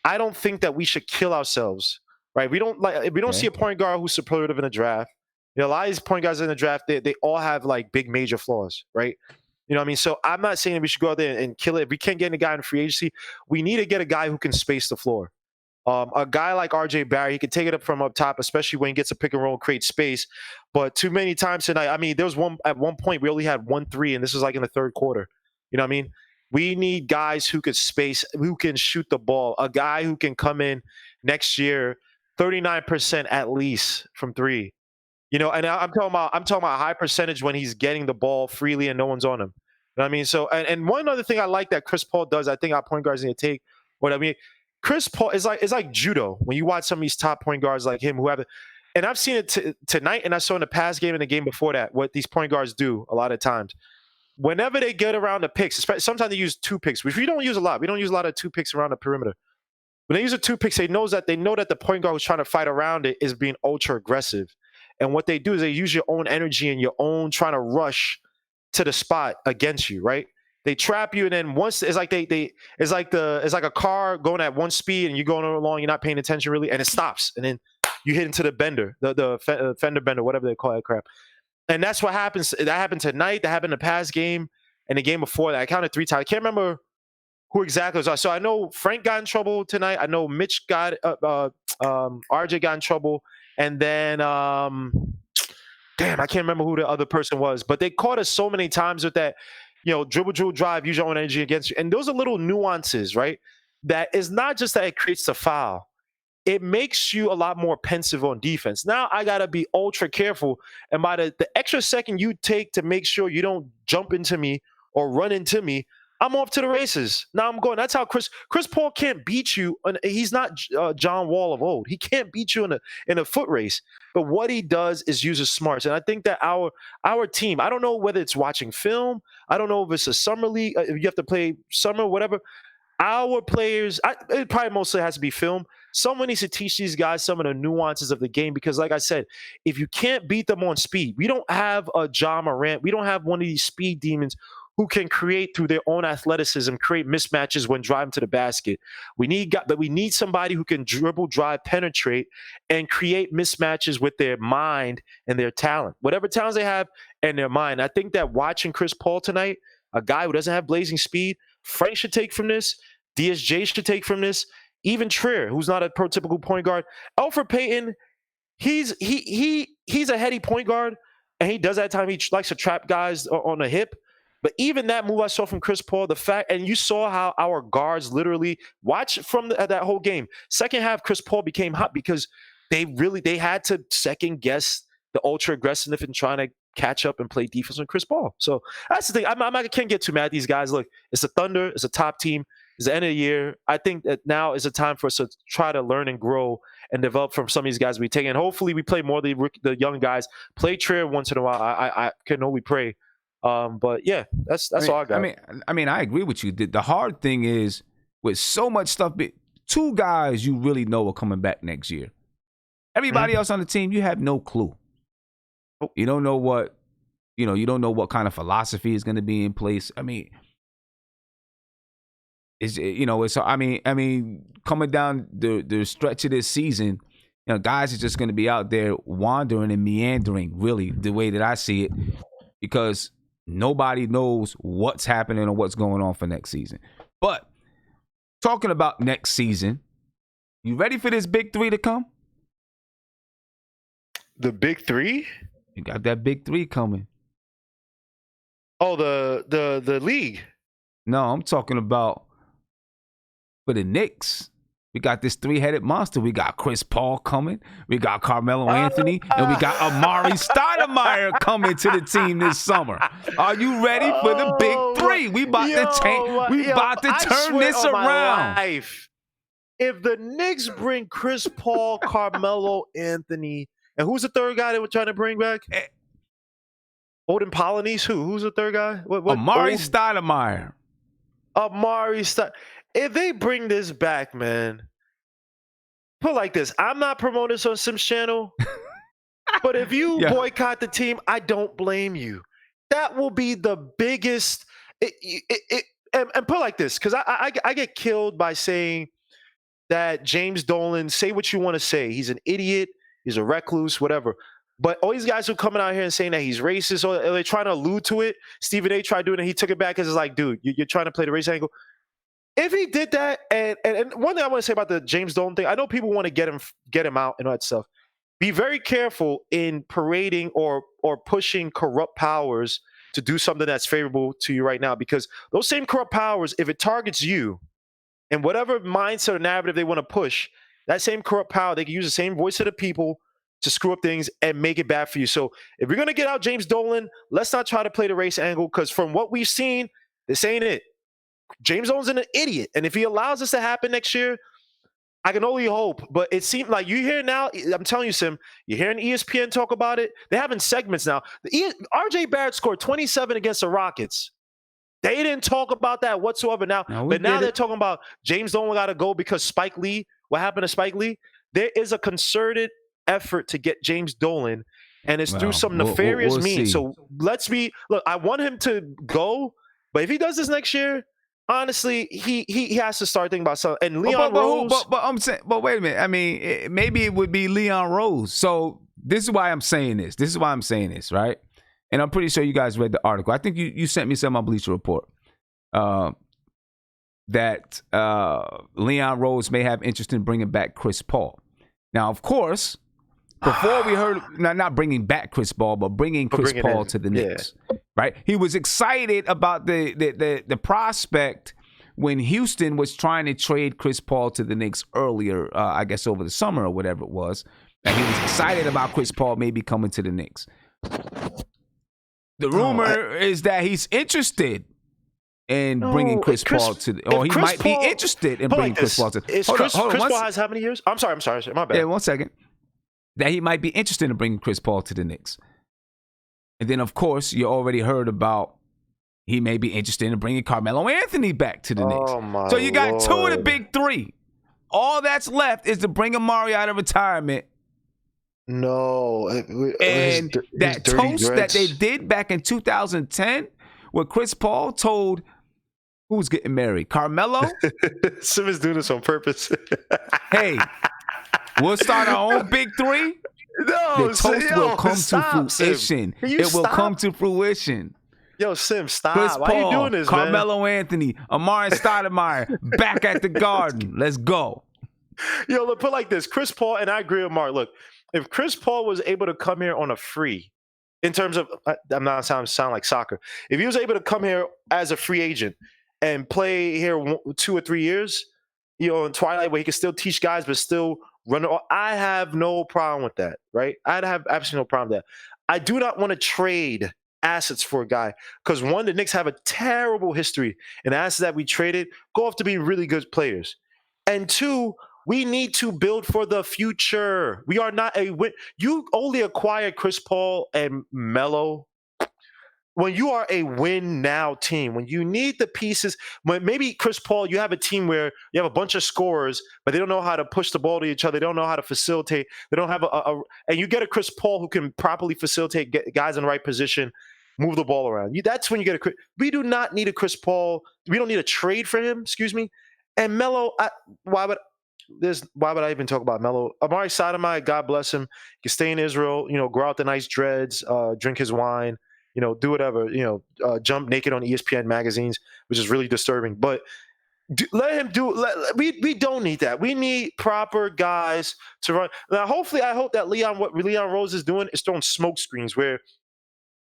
I don't think that we should kill ourselves. Right? We don't see a point guard who's superlative in the draft. You know, a lot of these point guards in the draft, they all have like big major flaws, right? You know what I mean? So I'm not saying that we should go out there and kill it. If we can't get a guy in free agency, we need to get a guy who can space the floor. A guy like RJ Barry, he can take it up from up top, especially when he gets a pick and roll and create space. But too many times tonight, I mean, there was at one point we only had 1-3, and this was like in the third quarter. You know what I mean? We need guys who could space, who can shoot the ball. A guy who can come in next year, 39% at least from three. You know, and I'm talking about a high percentage when he's getting the ball freely and no one's on him. You know what I mean? So, and one other thing I like that Chris Paul does, I think our point guards need to take. What I mean, Chris Paul is like judo. When you watch some of these top point guards like him who have it, and I've seen it tonight, and I saw in the past game and the game before that what these point guards do a lot of times. Whenever they get around the picks, especially sometimes they use 2 picks, which we don't use a lot. We don't use a lot of 2 picks around the perimeter. When they use a 2 picks, they know that the point guard who's trying to fight around it is being ultra aggressive. And what they do is they use your own energy and your own trying to rush to the spot against you, right? They trap you, and then once it's like it's like a car going at one speed and you're going along, you're not paying attention really, and it stops, and then you hit into the bender, the fender bender, whatever they call that crap. And that's what happens. That happened tonight. That happened in the past game and the game before that. I counted 3 times. I can't remember who exactly was. So I know Frank got in trouble tonight. I know Mitch got RJ got in trouble. And then, damn, I can't remember who the other person was. But they caught us so many times with that, you know, dribble, drive, use your own energy against you. And those are little nuances, right? That is not just that it creates the foul. It makes you a lot more pensive on defense. Now I got to be ultra careful. And by the extra second you take to make sure you don't jump into me or run into me, I'm off to the races. Now I'm going. That's how Chris Paul can't beat you. He's not John Wall of old. He can't beat you in a foot race. But what he does is use his smarts. And I think that our team, I don't know whether it's watching film. I don't know if it's a summer league. If you have to play summer, whatever. Our players, it probably mostly has to be film. Someone needs to teach these guys some of the nuances of the game because, like I said, if you can't beat them on speed, we don't have a Ja Morant. We don't have one of these speed demons who can create through their own athleticism, create mismatches when driving to the basket. We need somebody who can dribble, drive, penetrate, and create mismatches with their mind and their talent, whatever talents they have and their mind. I think that watching Chris Paul tonight, a guy who doesn't have blazing speed, Frank should take from this. DSJ should take from this. Even Trier, who's not a prototypical point guard. Alfred Payton, he's a heady point guard, and he does that time. He likes to trap guys on the hip. But even that move I saw from Chris Paul, and you saw how our guards literally watch from that whole game. Second half, Chris Paul became hot because they had to second guess the ultra aggressiveness in trying to catch up and play defense on Chris Paul. So that's the thing. I can't get too mad at these guys. Look, it's the Thunder. It's a top team. It's the end of the year. I think that now is a time for us to try to learn and grow and develop from some of these guys we take. And hopefully we play more of the young guys. Play Trier once in a while. I can only pray. But yeah, that's all I got. I mean, I agree with you. The hard thing is with so much stuff, 2 guys you really know are coming back next year. Everybody else on the team, you have no clue. You don't know what kind of philosophy is going to be in place. I mean, coming down the stretch of this season, you know, guys are just going to be out there wandering and meandering, really, the way that I see it, because nobody knows what's happening or what's going on for next season. But talking about next season, you ready for this big 3 to come? The big 3? You got that big 3 coming. Oh, the league. No, I'm talking about for the Knicks. We got this three-headed monster. We got Chris Paul coming. We got Carmelo Anthony. And we got Amari Stoudemire coming to the team this summer. Are you ready for the big three? We about to turn this around. If the Knicks bring Chris Paul, Carmelo Anthony, and who's the third guy they were trying to bring back? Odin Polynice? Who's the third guy? Amari Stoudemire. If they bring this back, man, put it like this. I'm not promoting this on Sim's channel, but if you boycott the team, I don't blame you. That will be the biggest. And put it like this, because I get killed by saying that James Dolan, say what you want to say. He's an idiot. He's a recluse, whatever. But all these guys who are coming out here and saying that he's racist, or they're trying to allude to it. Stephen A. tried doing it. He took it back because it's like, dude, you're trying to play the race angle. If he did that, and one thing I want to say about the James Dolan thing, I know people want to get him out and all that stuff. Be very careful in parading or pushing corrupt powers to do something that's favorable to you right now, because those same corrupt powers, if it targets you and whatever mindset or narrative they want to push, that same corrupt power, they can use the same voice of the people to screw up things and make it bad for you. So if you're going to get out James Dolan, let's not try to play the race angle, because from what we've seen, this ain't it. James Dolan's an idiot. And if he allows this to happen next year, I can only hope. But it seems like you hear now, I'm telling you, Sim, you're hearing ESPN talk about it. They're having segments now. RJ Barrett scored 27 against the Rockets. They didn't talk about that whatsoever now. But now they're talking about James Dolan got to go because Spike Lee. What happened to Spike Lee? There is a concerted effort to get James Dolan, and it's through some nefarious means. So I want him to go, but if he does this next year, honestly, he has to start thinking about something. And Leon Rose. But wait a minute. I mean, maybe it would be Leon Rose. So this is why I'm saying this. Right? And I'm pretty sure you guys read the article. I think you sent me some on Bleacher Report. That Leon Rose may have interest in bringing back Chris Paul. Now, of course, before we heard, not bringing back Chris Paul, but bringing Chris Paul to the Knicks, right? He was excited about the prospect when Houston was trying to trade Chris Paul to the Knicks earlier, I guess over the summer or whatever it was. And he was excited about Chris Paul maybe coming to the Knicks. The rumor is that he's interested in bringing Chris Paul to the, or he might be interested in bringing Chris Paul to. Chris Paul has how many years? I'm sorry, my bad. Yeah, 1 second. That he might be interested in bringing Chris Paul to the Knicks. And then, of course, you already heard about he may be interested in bringing Carmelo Anthony back to the Knicks. So you got two of the big three. All that's left is to bring Amari out of retirement. No. And that toast that they did back in 2010 where Chris Paul told who's getting married? Carmelo? Simmons doing this on purpose. Hey. We'll start our own big three. No, the toast will come to fruition. It will come to fruition. Yo, Sim, stop. Chris Paul, why are you doing this, Carmelo Anthony, Amari Stoudemire, back at the Garden. Let's go. Yo, look, put it like this. Chris Paul, and I agree with Mark. Look, if Chris Paul was able to come here on a free, in terms of, I'm not sound like soccer. If he was able to come here as a free agent and play here 2 or 3 years, in Twilight, where he can still teach guys, but still run it. I have no problem with that, right? I'd have absolutely no problem with that. I do not want to trade assets for a guy because, one, the Knicks have a terrible history, and assets that we traded go off to be really good players. And two, we need to build for the future. We are not a win. You only acquired Chris Paul and Melo when you are a win now team, when you need the pieces, when maybe Chris Paul, you have a team where you have a bunch of scorers, but they don't know how to push the ball to each other. They don't know how to facilitate. They don't have and you get a Chris Paul who can properly facilitate, get guys in the right position, move the ball around. That's when you get we do not need a Chris Paul. We don't need a trade for him, excuse me. And Melo, why would I even talk about Melo? Amari Stoudemire, God bless him. He can stay in Israel, grow out the nice dreads, drink his wine, do whatever, jump naked on ESPN magazines, which is really disturbing. But let him do. We don't need that. We need proper guys to run. Now, hopefully, I hope that what Leon Rose is doing is throwing smoke screens where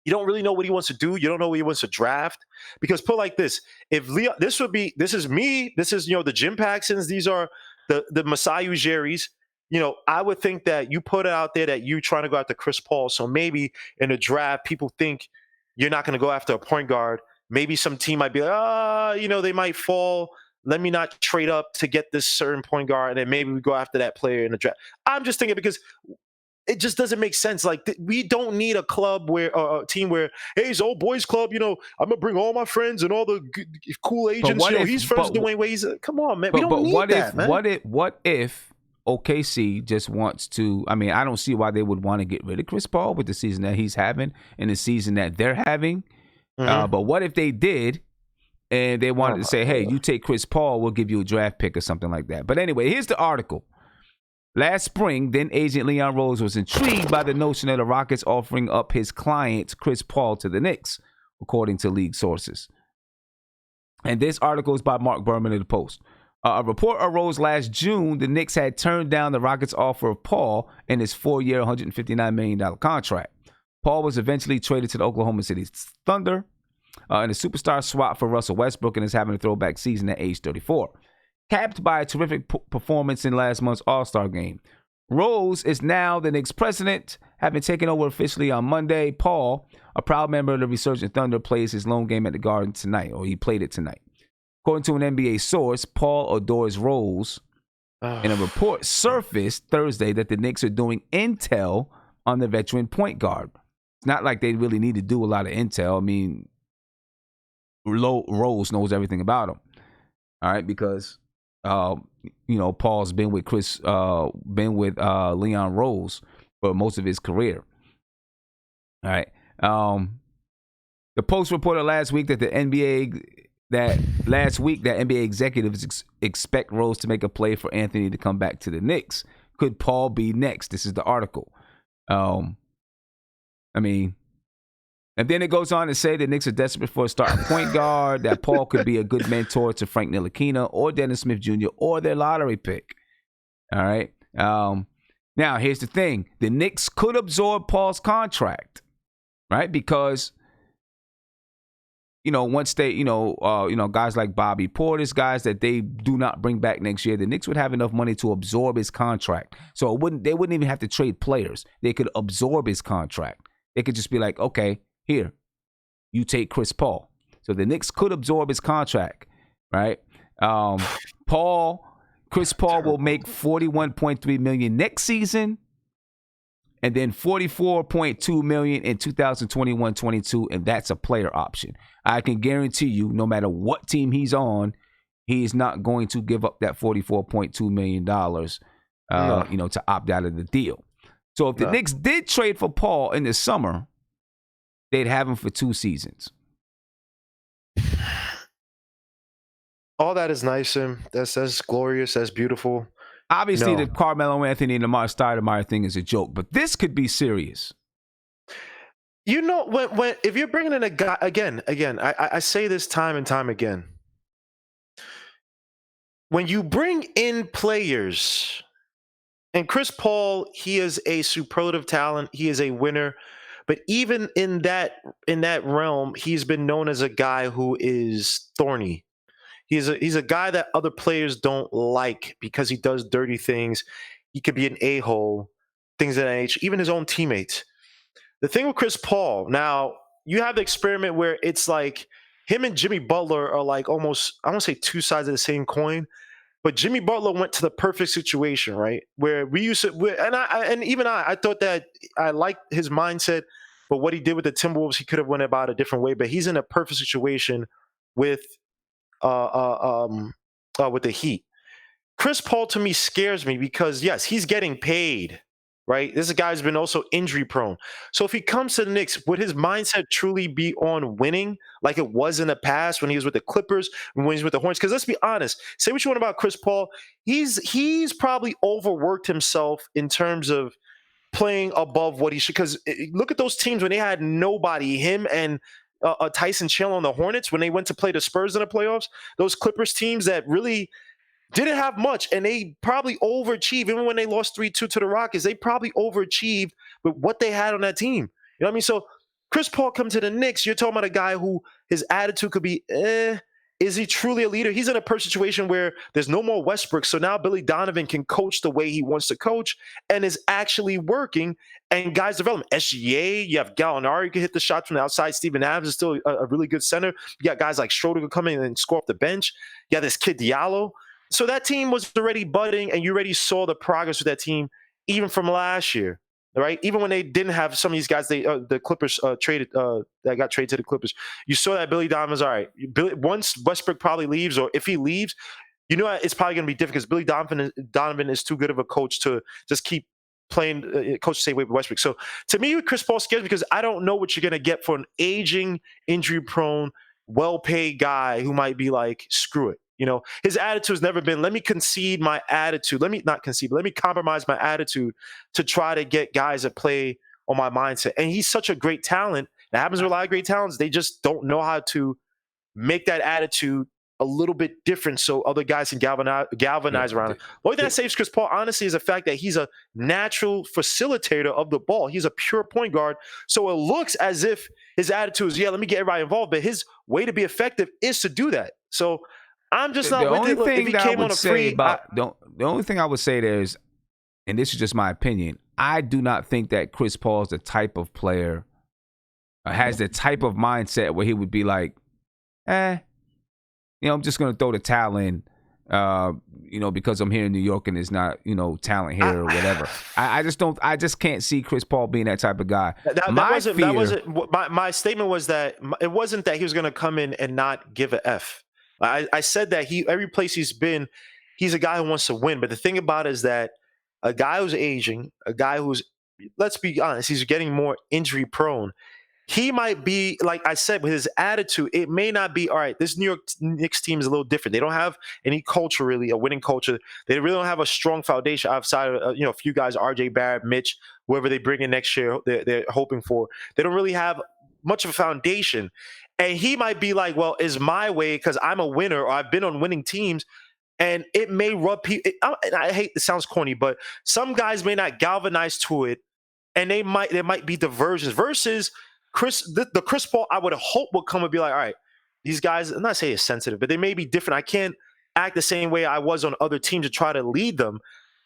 You don't really know what he wants to do. You don't know what he wants to draft. Because put like this, if Leon, this is me, this is, the Jim Paxsons, these are the Masai Ujiri's. I would think that you put it out there that you trying to go after Chris Paul. So maybe in the draft, people think you're not going to go after a point guard. Maybe some team might be like, they might fall. Let me not trade up to get this certain point guard, and then maybe we go after that player in the draft. I'm just thinking because it just doesn't make sense. Like, we don't need a club where a team where, hey, it's old boys club. I'm gonna bring all my friends and all the cool agents. He's friends with Dwayne Wade. Come on, man. We don't need that, man. What if OKC just wants to? I mean, I don't see why they would want to get rid of Chris Paul with the season that he's having and the season that they're having. But what if they did? And they wanted to say, hey, you take Chris Paul, we'll give you a draft pick or something like that. But anyway, here's the article. Last spring, then agent Leon Rose was intrigued by the notion of the Rockets offering up his client, Chris Paul, to the Knicks, according to league sources. And this article is by Mark Berman of the Post. A report arose last June. The Knicks had turned down the Rockets' offer of Paul in his 4-year, $159 million contract. Paul was eventually traded to the Oklahoma City Thunder in a superstar swap for Russell Westbrook and is having a throwback season at age 34. Capped by a terrific performance in last month's All-Star game. Rose is now the Knicks president, having taken over officially on Monday. Paul, a proud member of the resurgent Thunder, plays his lone game at the Garden tonight, or he played it tonight. According to an NBA source, Paul adores Rose. And a report surfaced Thursday that the Knicks are doing intel on the veteran point guard. It's not like they really need to do a lot of intel. I mean, Rose knows everything about him. All right, because Paul's been with Leon Rose for most of his career. All right. The Post reported last week that NBA executives expect Rose to make a play for Anthony to come back to the Knicks. Could Paul be next? This is the article. And then it goes on to say the Knicks are desperate for a starting point guard, that Paul could be a good mentor to Frank Ntilikina or Dennis Smith Jr. or their lottery pick. All right. Now, here's the thing. The Knicks could absorb Paul's contract, right? Because, once they, guys like Bobby Portis, guys that they do not bring back next year, the Knicks would have enough money to absorb his contract. So they wouldn't even have to trade players. They could absorb his contract. They could just be like, okay, here, you take Chris Paul. So the Knicks could absorb his contract, right? Chris Paul will make $41.3 million next season, and then $44.2 million in 2021-22, and that's a player option. I can guarantee you, no matter what team he's on, he's not going to give up that $44.2 million, to opt out of the deal. So if the Knicks did trade for Paul in the summer, they'd have him for 2 seasons. All that is nice, and that's glorious. That's beautiful. Obviously, the Carmelo Anthony and Lamar Stoudemire thing is a joke, but this could be serious. When if you're bringing in a guy again, I say this time and time again. When you bring in players, and Chris Paul, he is a superlative talent. He is a winner. But even in that realm, he's been known as a guy who is thorny. He's a guy that other players don't like because he does dirty things. He could be an a-hole, things of that nature, even his own teammates. The thing with Chris Paul, now you have the experiment where it's like him and Jimmy Butler are like almost, I won't say two sides of the same coin, but Jimmy Butler went to the perfect situation, right? Where we used to, I thought that I liked his mindset, but what he did with the Timberwolves, he could have went about a different way. But he's in a perfect situation with the Heat. Chris Paul to me scares me because yes, he's getting paid, right? This guy's been also injury prone. So if he comes to the Knicks, would his mindset truly be on winning like it was in the past when he was with the Clippers and when he's with the Hornets? Because let's be honest, say what you want about Chris Paul, he's probably overworked himself in terms of playing above what he should. Because look at those teams when they had nobody, him and Tyson Chandler on the Hornets when they went to play the Spurs in the playoffs. Those Clippers teams that really didn't have much, and they probably overachieved. Even when they lost 3-2 to the Rockets, they probably overachieved with what they had on that team. You know what I mean? So Chris Paul come to the Knicks, you're talking about a guy who his attitude could be, is he truly a leader? He's in a situation where there's no more Westbrook. So now Billy Donovan can coach the way he wants to coach and is actually working. And guys develop. SGA, you have Gallinari who can hit the shot from the outside. Steven Adams is still a really good center. You got guys like Schroeder who come in and score off the bench. You got this kid Diallo. So that team was already budding, and you already saw the progress with that team even from last year. Right, even when they didn't have some of these guys, the Clippers traded that got traded to the Clippers. You saw that Billy Donovan's all right. Once Westbrook probably leaves, or if he leaves, you know it's probably going to be difficult because Billy Donovan is too good of a coach to just keep playing. Coach to say wait with Westbrook. So to me, with Chris Paul scares me because I don't know what you're going to get for an aging, injury-prone, well-paid guy who might be like, screw it. You know, his attitude has never been, let me concede my attitude. Let me not concede, but let me compromise my attitude to try to get guys that play on my mindset. And he's such a great talent. That happens with a lot of great talents. They just don't know how to make that attitude a little bit different so other guys can galvanize around it. The only thing that saves Chris Paul, honestly, is the fact that he's a natural facilitator of the ball. He's a pure point guard. So it looks as if his attitude is, let me get everybody involved. But his way to be effective is to do that. So I'm just not with it. Look, if he came on a free, the only thing I would say there is, and this is just my opinion, I do not think that Chris Paul is the type of player, has the type of mindset where he would be like, I'm just going to throw the towel in, because I'm here in New York and there's not, talent here or whatever. I just can't see Chris Paul being that type of guy. My statement was that it wasn't that he was going to come in and not give a F. I said that every place he's been, he's a guy who wants to win. But the thing about it is that a guy who's aging, a guy who's, let's be honest, he's getting more injury prone. He might be, like I said, with his attitude, it may not be, all right, this New York Knicks team is a little different. They don't have any culture, really, a winning culture. They really don't have a strong foundation outside of, a few guys, RJ Barrett, Mitch, whoever they bring in next year, they're hoping for. They don't really have much of a foundation. And he might be like, well, it's my way because I'm a winner or I've been on winning teams. And it may rub people. And I hate it sounds corny, but some guys may not galvanize to it. And there might be diversions versus the Chris Paul, I would hope would come and be like, all right, these guys, I'm not saying it's sensitive, but they may be different. I can't act the same way I was on other teams to try to lead them.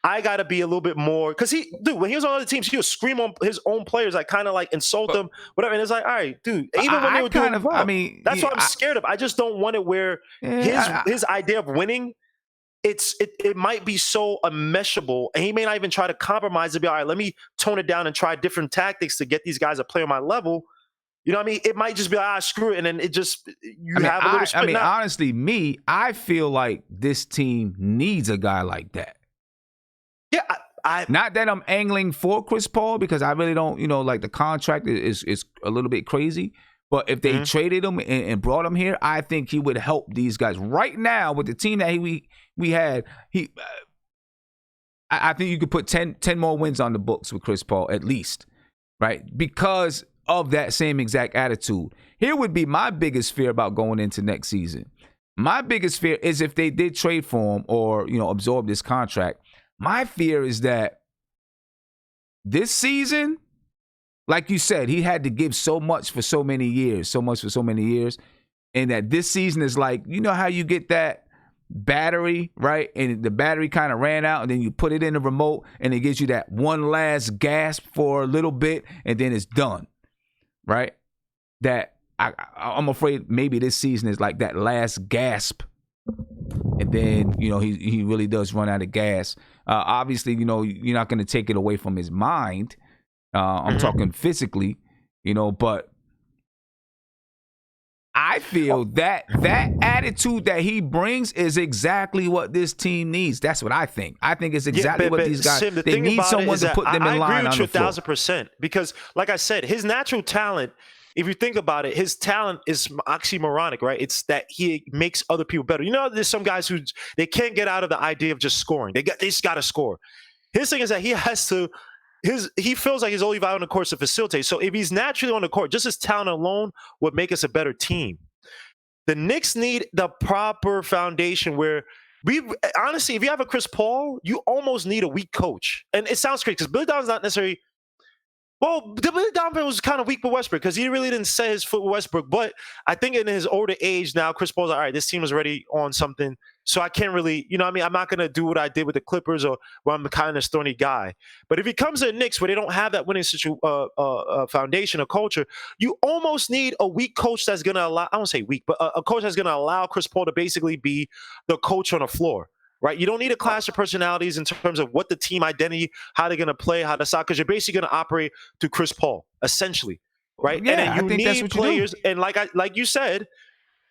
I got to be a little bit more, because when he was on other teams, he would scream on his own players, like kind of like insult them, whatever. And it's like, all right, dude, even when they were doing well, that's what I'm scared of. I just don't want it where his idea of winning, it might be so unmeshable, and he may not even try to compromise and be, all right, let me tone it down and try different tactics to get these guys to play on my level. You know what I mean? It might just be like, screw it, and then it just have a little split. Honestly, I feel like this team needs a guy like that. Yeah, not that I'm angling for Chris Paul, because I really don't, like the contract is a little bit crazy. But if they traded him and brought him here, I think he would help these guys. Right now, with the team that we had, I think you could put 10 more wins on the books with Chris Paul, at least, right? Because of that same exact attitude. Here would be my biggest fear about going into next season. My biggest fear is if they did trade for him or, absorb this contract. My fear is that this season, like you said, he had to give so much for so many years, and that this season is like, how you get that battery, right? And the battery kind of ran out, and then you put it in the remote, and it gives you that one last gasp for a little bit, and then it's done, right? That I'm afraid maybe this season is like that last gasp, and then he really does run out of gas. Obviously, you're not going to take it away from his mind. I'm talking physically, but I feel that attitude that he brings is exactly what this team needs. That's what I think. I think it's exactly what these guys, they need someone to put them in line on the floor. I agree with you 1,000%, because like I said, his natural talent, if you think about it, his talent is oxymoronic, right? It's that he makes other people better. There's some guys who they can't get out of the idea of just scoring. They just got to score. His thing is that he has to. He feels like he's only on the court to facilitate. So if he's naturally on the court, just his talent alone would make us a better team. The Knicks need the proper foundation where honestly, if you have a Chris Paul, you almost need a weak coach. And it sounds crazy because Billy Donovan's not necessarily Well, Donovan was kind of weak with Westbrook because he really didn't set his foot with Westbrook. But I think in his older age now, Chris Paul's like, all right, this team is already on something. So I can't really, you know what I mean? I'm not going to do what I did with the Clippers or where I'm kind of a thorny guy. But if he comes to the Knicks where they don't have that winning foundation or culture, you almost need a weak coach that's going to allow, I don't say weak, but a coach that's going to allow Chris Paul to basically be the coach on the floor. Right, you don't need a clash of personalities in terms of what the team identity, how they're going to play, how to stop, because you're basically going to operate through Chris Paul, essentially, right? Yeah, and then I you think that's need what you players, and like you said,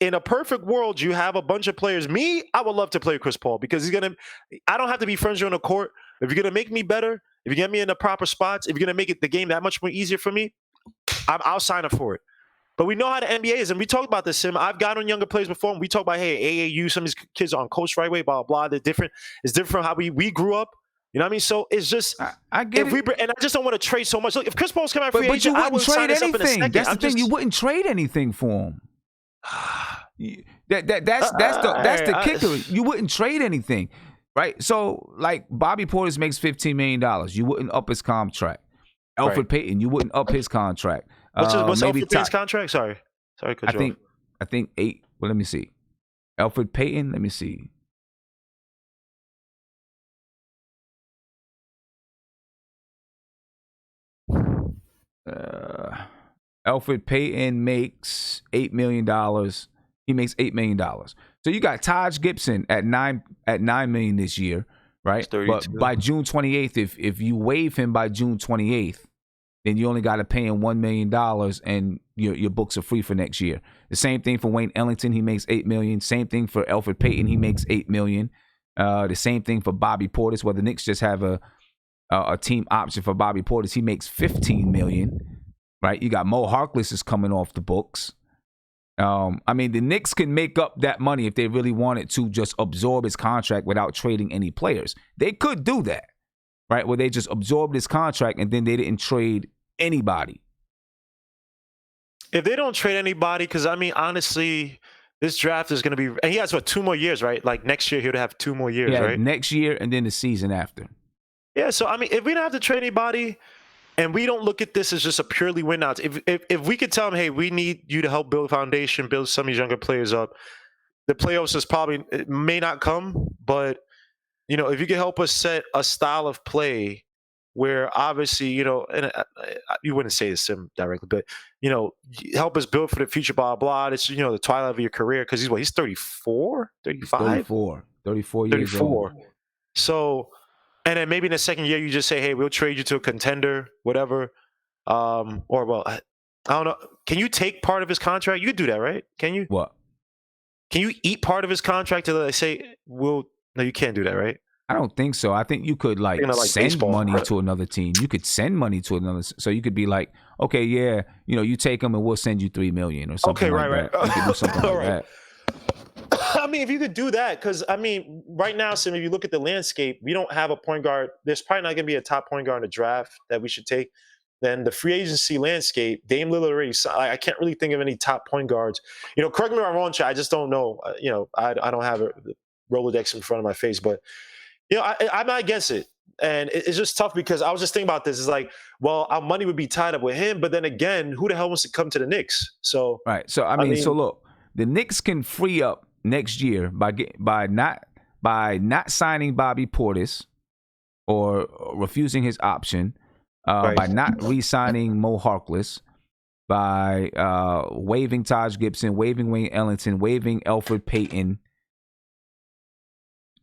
in a perfect world, you have a bunch of players. Me, I would love to play Chris Paul because he's gonna. I don't have to be friends with you on the court. If you're gonna make me better, if you get me in the proper spots, if you're gonna make it the game that much more easier for me, I'll sign up for it. But we know how the NBA is, and we talked about this, Sim. I've got on younger players before, and we talk about, hey, AAU, some of these kids aren't coached right way, blah, blah, they're different. It's different from how we grew up. You know what I mean? So it's just, I get it. And I just don't want to trade so much. Look, if Chris Paul's coming out free But you agent, I wouldn't would sign trade this up in a anything. second. That's the thing. You wouldn't trade anything for him. That's the kicker. You wouldn't trade anything, right? So like Bobby Portis makes $15 million. You wouldn't up his contract. Alfred Payton, you wouldn't up his contract. What's Alfred Payton's contract? Sorry, I think 8. Well, let me see. Alfred Payton. Let me see. Alfred Payton makes $8 million. He makes $8 million. So you got Taj Gibson at $9 million this year, right? But by June 28th, if you waive him by June 28th, then you only got to pay him $1 million, and your books are free for next year. The same thing for Wayne Ellington, he makes $8 million. Same thing for Alfred Payton, he makes $8 million. The same thing for Bobby Portis, where the Knicks just have a team option for Bobby Portis, he makes $15 million. Right, you got Mo Harkless is coming off the books. I mean, the Knicks can make up that money if they really wanted to just absorb his contract without trading any players. They could do that, right? Where they just absorbed his contract and then they didn't trade anybody. If they don't trade anybody, because I mean, honestly, this draft is going to be, and he has 2 more years, right? Like next year, he would have 2 more years, right? Next year and then the season after. Yeah, so I mean, if we don't have to trade anybody, and we don't look at this as just a purely win out. If we could tell them, hey, we need you to help build a foundation, build some of these younger players up, the playoffs it may not come, but if you could help us set a style of play where obviously, and you wouldn't say this to him directly, but help us build for the future, blah blah. It's the twilight of your career because he's 34, 35, 34 years old. So. And then maybe in the second year, you just say, hey, we'll trade you to a contender, whatever. I don't know. Can you take part of his contract? You could do that, right? Can you? What? Can you eat part of his contract to say, no, you can't do that, right? I don't think so. I think you could send baseball, money to another team. You could send money to another. So you could be like, okay, yeah, you take them and we'll send you $3 million or something like that. You could do something like that. I mean, if you could do that, because, I mean, right now, Sim, if you look at the landscape, we don't have a point guard. There's probably not going to be a top point guard in the draft that we should take. Then the free agency landscape, Dame Lillard already, I can't really think of any top point guards. Correct me if I'm wrong, Chad, I just don't know. I don't have a Rolodex in front of my face. But, I'm not against it. And it's just tough because I was just thinking about this. It's like, well, our money would be tied up with him. But then again, who the hell wants to come to the Knicks? So right. So, I mean, so look, the Knicks can free up next year by not signing Bobby Portis or refusing his option, by not re-signing Mo Harkless, by waiving Taj Gibson, waiving Wayne Ellington, waiving Alfred Payton.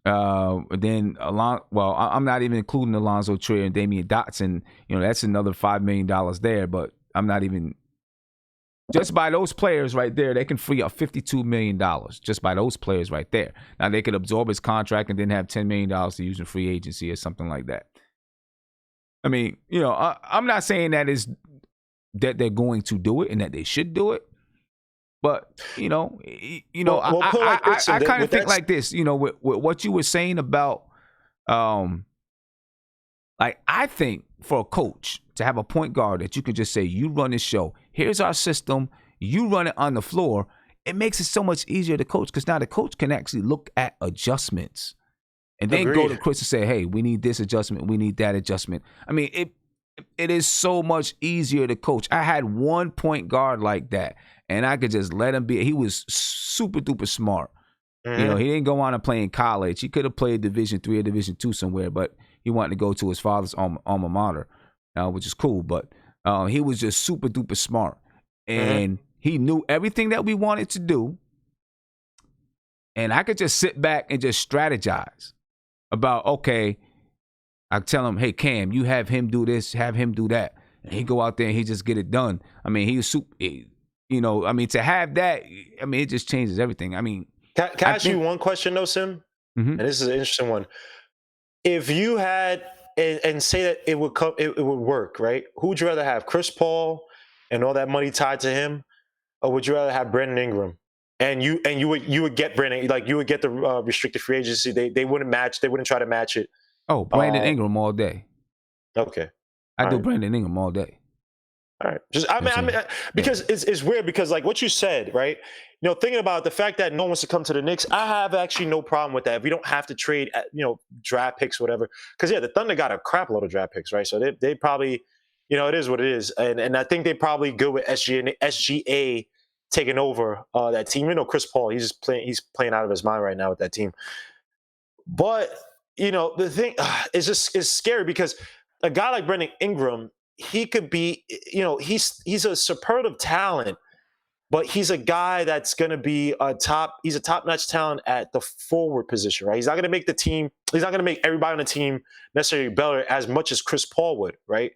I'm not even including Alonzo Trier and Damian Dotson. That's another $5 million there, but I'm not even. Just by those players right there, they can free up $52 million just by those players right there. Now, they could absorb his contract and then have $10 million to use in free agency or something like that. I mean, I'm not saying that they're going to do it and that they should do it. But, I kind of think like this, with what you were saying about, I think for a coach to have a point guard that you can just say, you run this show. Here's our system. You run it on the floor. It makes it so much easier to coach because now the coach can actually look at adjustments and then go to Chris and say, hey, we need this adjustment. We need that adjustment. I mean, It is so much easier to coach. I had one point guard like that, and I could just let him be. He was super duper smart. You know, he didn't go on and play in college. He could have played Division III or Division II somewhere, but he wanted to go to his father's alma mater, which is cool. But he was just super duper smart, and he knew everything that we wanted to do. And I could just sit back and just strategize about, okay, I tell him, hey, Cam, you have him do this, have him do that. And he go out there and he just get it done. I mean, he was super, you know, I mean, to have that, I mean, it just changes everything. I mean, can I ask you one question though, Sim? And this is an interesting one. If you had, and say that it would come, it would work, right? Who would you rather have, Chris Paul and all that money tied to him, or would you rather have Brandon Ingram? And you would get Brandon, like you would get the restricted free agency. They wouldn't match. They wouldn't try to match it. Oh, Brandon Ingram all day. Okay, I do Brandon Ingram all day. All right, just I mean, because it's weird because like what you said, right? You know, thinking about the fact that no one wants to come to the Knicks, I have actually no problem with that. If we don't have to trade, you know, draft picks, whatever. Because yeah, the Thunder got a crap load of draft picks, right? So they probably, you know, it is what it is, and I think they probably good with SGA taking over that team. You know, Chris Paul, he's playing out of his mind right now with that team. But you know, the thing is just is scary because a guy like Brandon Ingram, he could be, you know, he's a superlative talent, but he's a guy that's going to be he's a top-notch talent at the forward position, right? He's not going to make the team, he's not going to make everybody on the team necessarily better as much as Chris Paul would, right?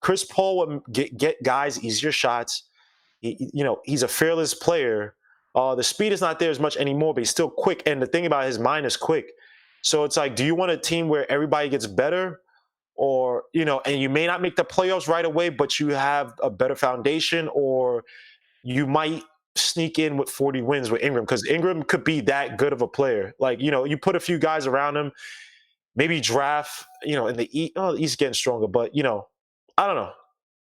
Chris Paul would get guys easier shots. You know, he's a fearless player. The speed is not there as much anymore, but he's still quick. And the thing about his mind is quick. So it's like, do you want a team where everybody gets better? Or, you know, and you may not make the playoffs right away, but you have a better foundation, or you might sneak in with 40 wins with Ingram, because Ingram could be that good of a player. Like, you know, you put a few guys around him, maybe draft, you know, in the East, he's getting stronger, but, you know, I don't know.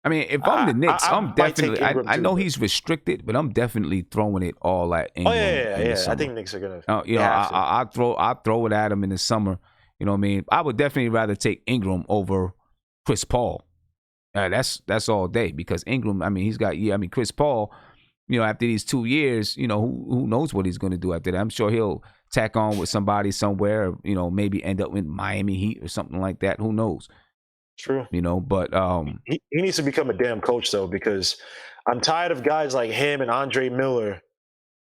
I mean, if I'm the Knicks, I'm definitely, I know too, he's restricted, but I'm definitely throwing it all at Ingram. Oh, yeah. I think Knicks are going to. You know, I'll throw it at him in the summer. You know what I mean? I would definitely rather take Ingram over Chris Paul. That's all day, because Ingram, I mean, he's got, Chris Paul, you know, after these 2 years, you know, who knows what he's going to do after that. I'm sure he'll tack on with somebody somewhere, you know, maybe end up in Miami Heat or something like that. Who knows? True. You know, but he needs to become a damn coach, though, because I'm tired of guys like him and Andre Miller,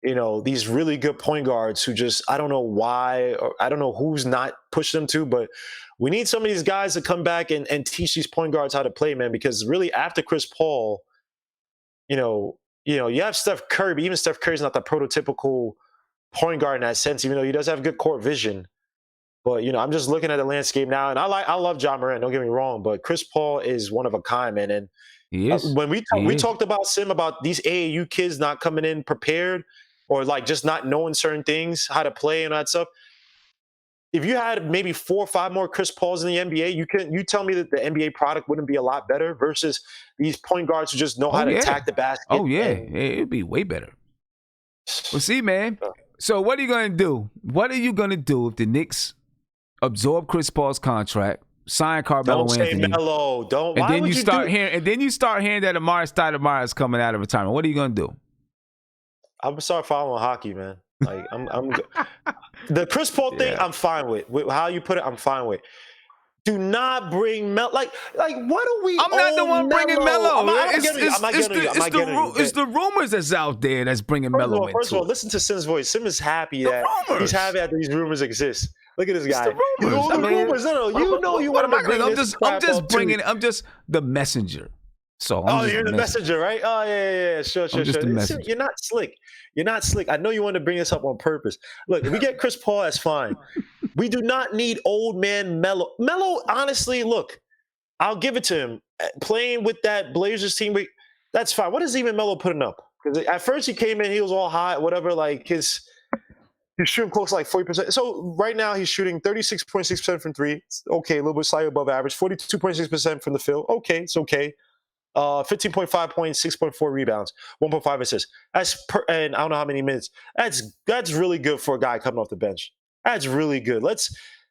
you know, these really good point guards who just, I don't know why, or I don't know who's not pushing them to, but we need some of these guys to come back and teach these point guards how to play, man, because really after Chris Paul, you know, you have Steph Curry, but even Steph Curry's not the prototypical point guard in that sense, even though he does have good court vision. But, you know, I'm just looking at the landscape now, and I love Ja Morant, don't get me wrong, but Chris Paul is one of a kind, man. And he is. When we talked about Sim, about these AAU kids not coming in prepared, or like just not knowing certain things, how to play and all that stuff. If you had maybe 4 or 5 more Chris Pauls in the NBA, you tell me that the NBA product wouldn't be a lot better versus these point guards who just know how to attack the basket. Oh, yeah. It'd be way better. Well, see, man. So what are you going to do? What are you going to do if the Knicks absorb Chris Paul's contract, sign Carmelo Anthony? Don't say Melo. Don't. And then you start hearing that Amari Stoudemire is coming out of retirement. What are you going to do? I'm gonna start following hockey, man. Like I'm the Chris Paul thing. I'm fine with how you put it. I'm fine with. Do not bring Melo. Like what do we? I'm not the one bringing Melo. It's the rumors that's out there that's bringing Melo. First of all, listen to Sim's voice. Sim is happy that he's happy that these rumors exist. Look at this guy. The rumors. No, you know you want to bring this. I'm just the messenger. So you're the messenger, right? Oh yeah. Sure. You're not slick. I know you want to bring this up on purpose. Look, if we get Chris Paul, that's fine. We do not need old man Melo. Melo, honestly, look, I'll give it to him. Playing with that Blazers team, that's fine. What is even Melo putting up? Because at first he came in, he was all hot, whatever. Like he's shooting close to like 40%. So right now he's shooting 36.6% from three. It's okay, a little bit slightly above average. 42.6% from the field. Okay, it's okay. 15.5 points, 6.4 rebounds, 1.5 assists. And I don't know how many minutes. That's really good for a guy coming off the bench. That's really good.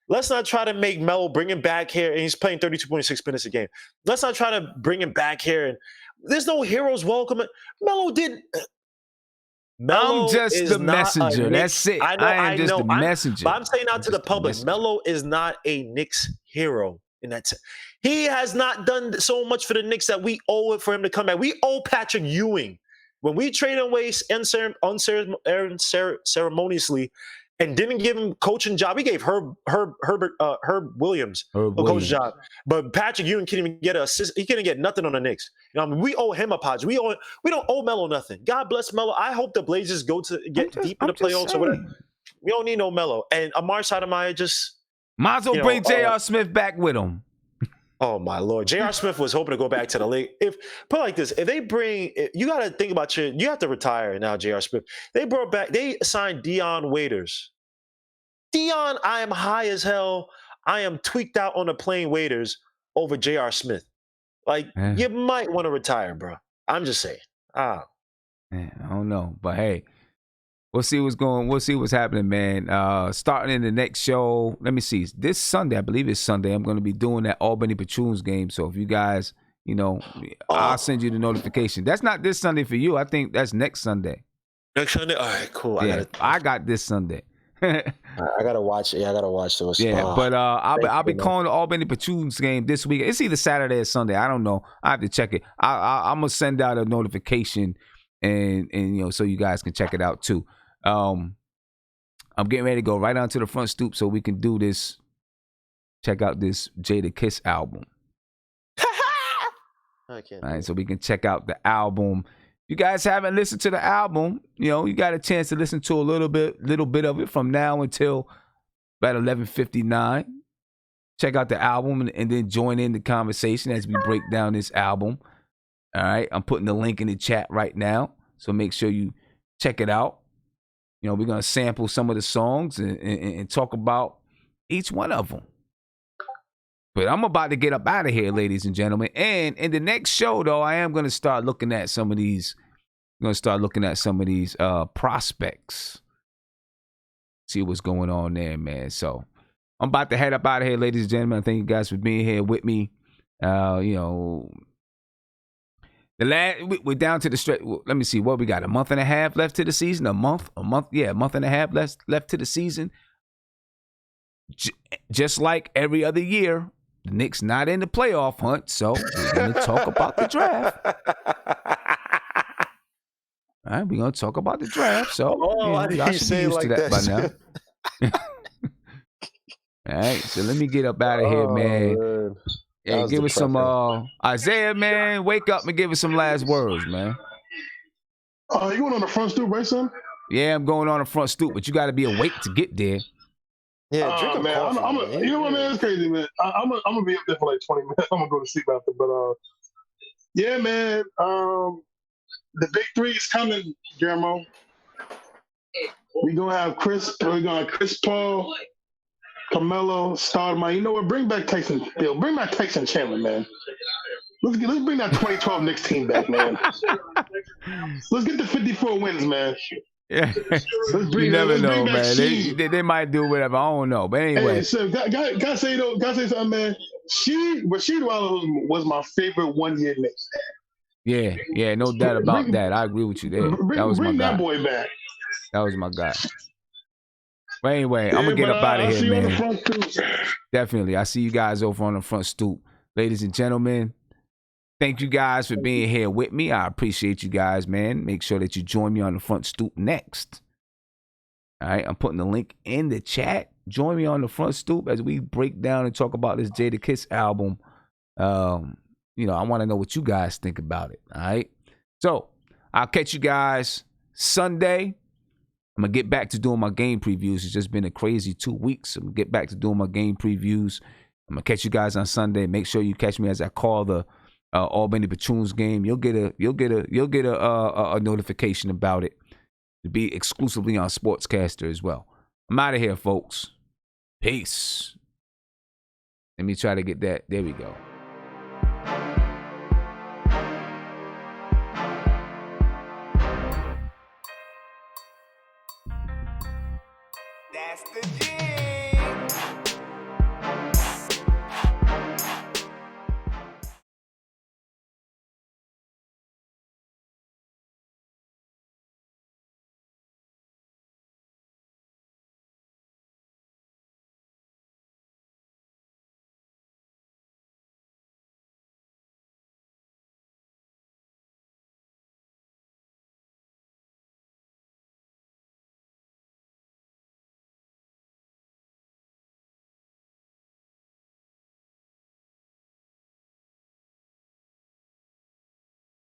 Let's not try to make Melo bring him back here, and he's playing 32.6 minutes a game. Let's not try to bring him back here. And there's no heroes welcome. Melo didn't. I'm just the messenger. That's it. I am just the messenger. But I'm saying out to the public, Melo is not a Knicks hero. In that he has not done so much for the Knicks that we owe it for him to come back. We owe Patrick Ewing. When we trade him away unceremoniously and didn't give him coaching job, we gave Herb Williams a coaching job. But Patrick Ewing can't even get an assist. He can't get nothing on the Knicks. You know, I mean, we owe him a apology. We don't owe Melo nothing. God bless Melo. I hope the Blazers go to get deep in the playoffs or whatever. We don't need no Melo. And Amar Stoudemire just might as well bring J.R. Smith back with him. Oh my Lord. J.R. Smith was hoping to go back to the league. Put it like this, if they bring, you got to think about you have to retire now, J.R. Smith. They signed Dion Waiters. Dion, I am high as hell. I am tweaked out on the playing Waiters over J.R. Smith. Like, you might want to retire, bro. I'm just saying. Man, I don't know. But hey, we'll see what's happening, man. Starting in the next show, let me see. This Sunday, I believe it's Sunday, I'm going to be doing that Albany Patroons game. So if you guys, I'll send you the notification. That's not this Sunday for you. I think that's next Sunday. Next Sunday? All right, cool. Yeah, I got this Sunday. I gotta watch it. Yeah, I gotta watch those. Yeah, but I'll be calling the Albany Patroons game this week. It's either Saturday or Sunday. I don't know. I have to check it. I'm gonna send out a notification and so you guys can check it out too. I'm getting ready to go right onto the front stoop so we can do this. Check out this Jada Kiss album. All right, so we can check out the album. If you guys haven't listened to the album, you got a chance to listen to a little bit of it from now until about 11:59. Check out the album and then join in the conversation as we break down this album. All right, I'm putting the link in the chat right now, so make sure you check it out. We're going to sample some of the songs and talk about each one of them. But I'm about to get up out of here, ladies and gentlemen. And in the next show, though, I am going to start looking at some of these. I'm going to start looking at some of these prospects. See what's going on there, man. So I'm about to head up out of here, ladies and gentlemen. Thank you guys for being here with me. We're down to the stretch. Let me see what we got. A month and a half left to the season. A month and a half left to the season. Just like every other year, the Knicks not in the playoff hunt, so we're going to talk about the draft. All right, we're going to talk about the draft. So y'all should be used to that by now. All right, so let me get up out of here, man. Yeah, give us some Isaiah, man. Wake up and give us some last words, man. You going on the front stoop, right, son? Yeah, I'm going on the front stoop, but you got to be awake to get there. Yeah, drink a man. coffee, You know what, man? It's crazy, man. I'm gonna be up there for like 20 minutes. I'm gonna go to sleep after, but yeah, man. The big three is coming, Guillermo. We're gonna have Chris Paul, Carmelo, Stoudemire. You know what? Bring back Tyson. Bring back Tyson Chandler, man. Let's bring that 2012 Knicks team back, man. Let's get the 54 wins, man. Yeah, you never know, man. They might do whatever. I don't know, but anyway. Hey, so gotta say something, man. Rasheed Wallace was my favorite 1 year Knicks. Yeah, no doubt about that. I agree with you there. That was my guy. That boy back. That was my guy. But anyway, I'm gonna get up out of here, man. Definitely. I see you guys over on the front stoop, ladies and gentlemen. Thank you guys for being here with me. I appreciate you guys, man. Make sure that you join me on the front stoop next. All right, I'm putting the link in the chat. Join me on the front stoop as we break down and talk about this Jada Kiss album. I want to know what you guys think about it. All right. So I'll catch you guys Sunday. I'm going to get back to doing my game previews. It's just been a crazy 2 weeks. I'm going to get back to doing my game previews. I'm going to catch you guys on Sunday. Make sure you catch me as I call the Albany Patroons game. You'll get a notification about it. To be exclusively on Sportscaster as well. I'm out of here, folks. Peace. Let me try to get that. There we go. That's the jam.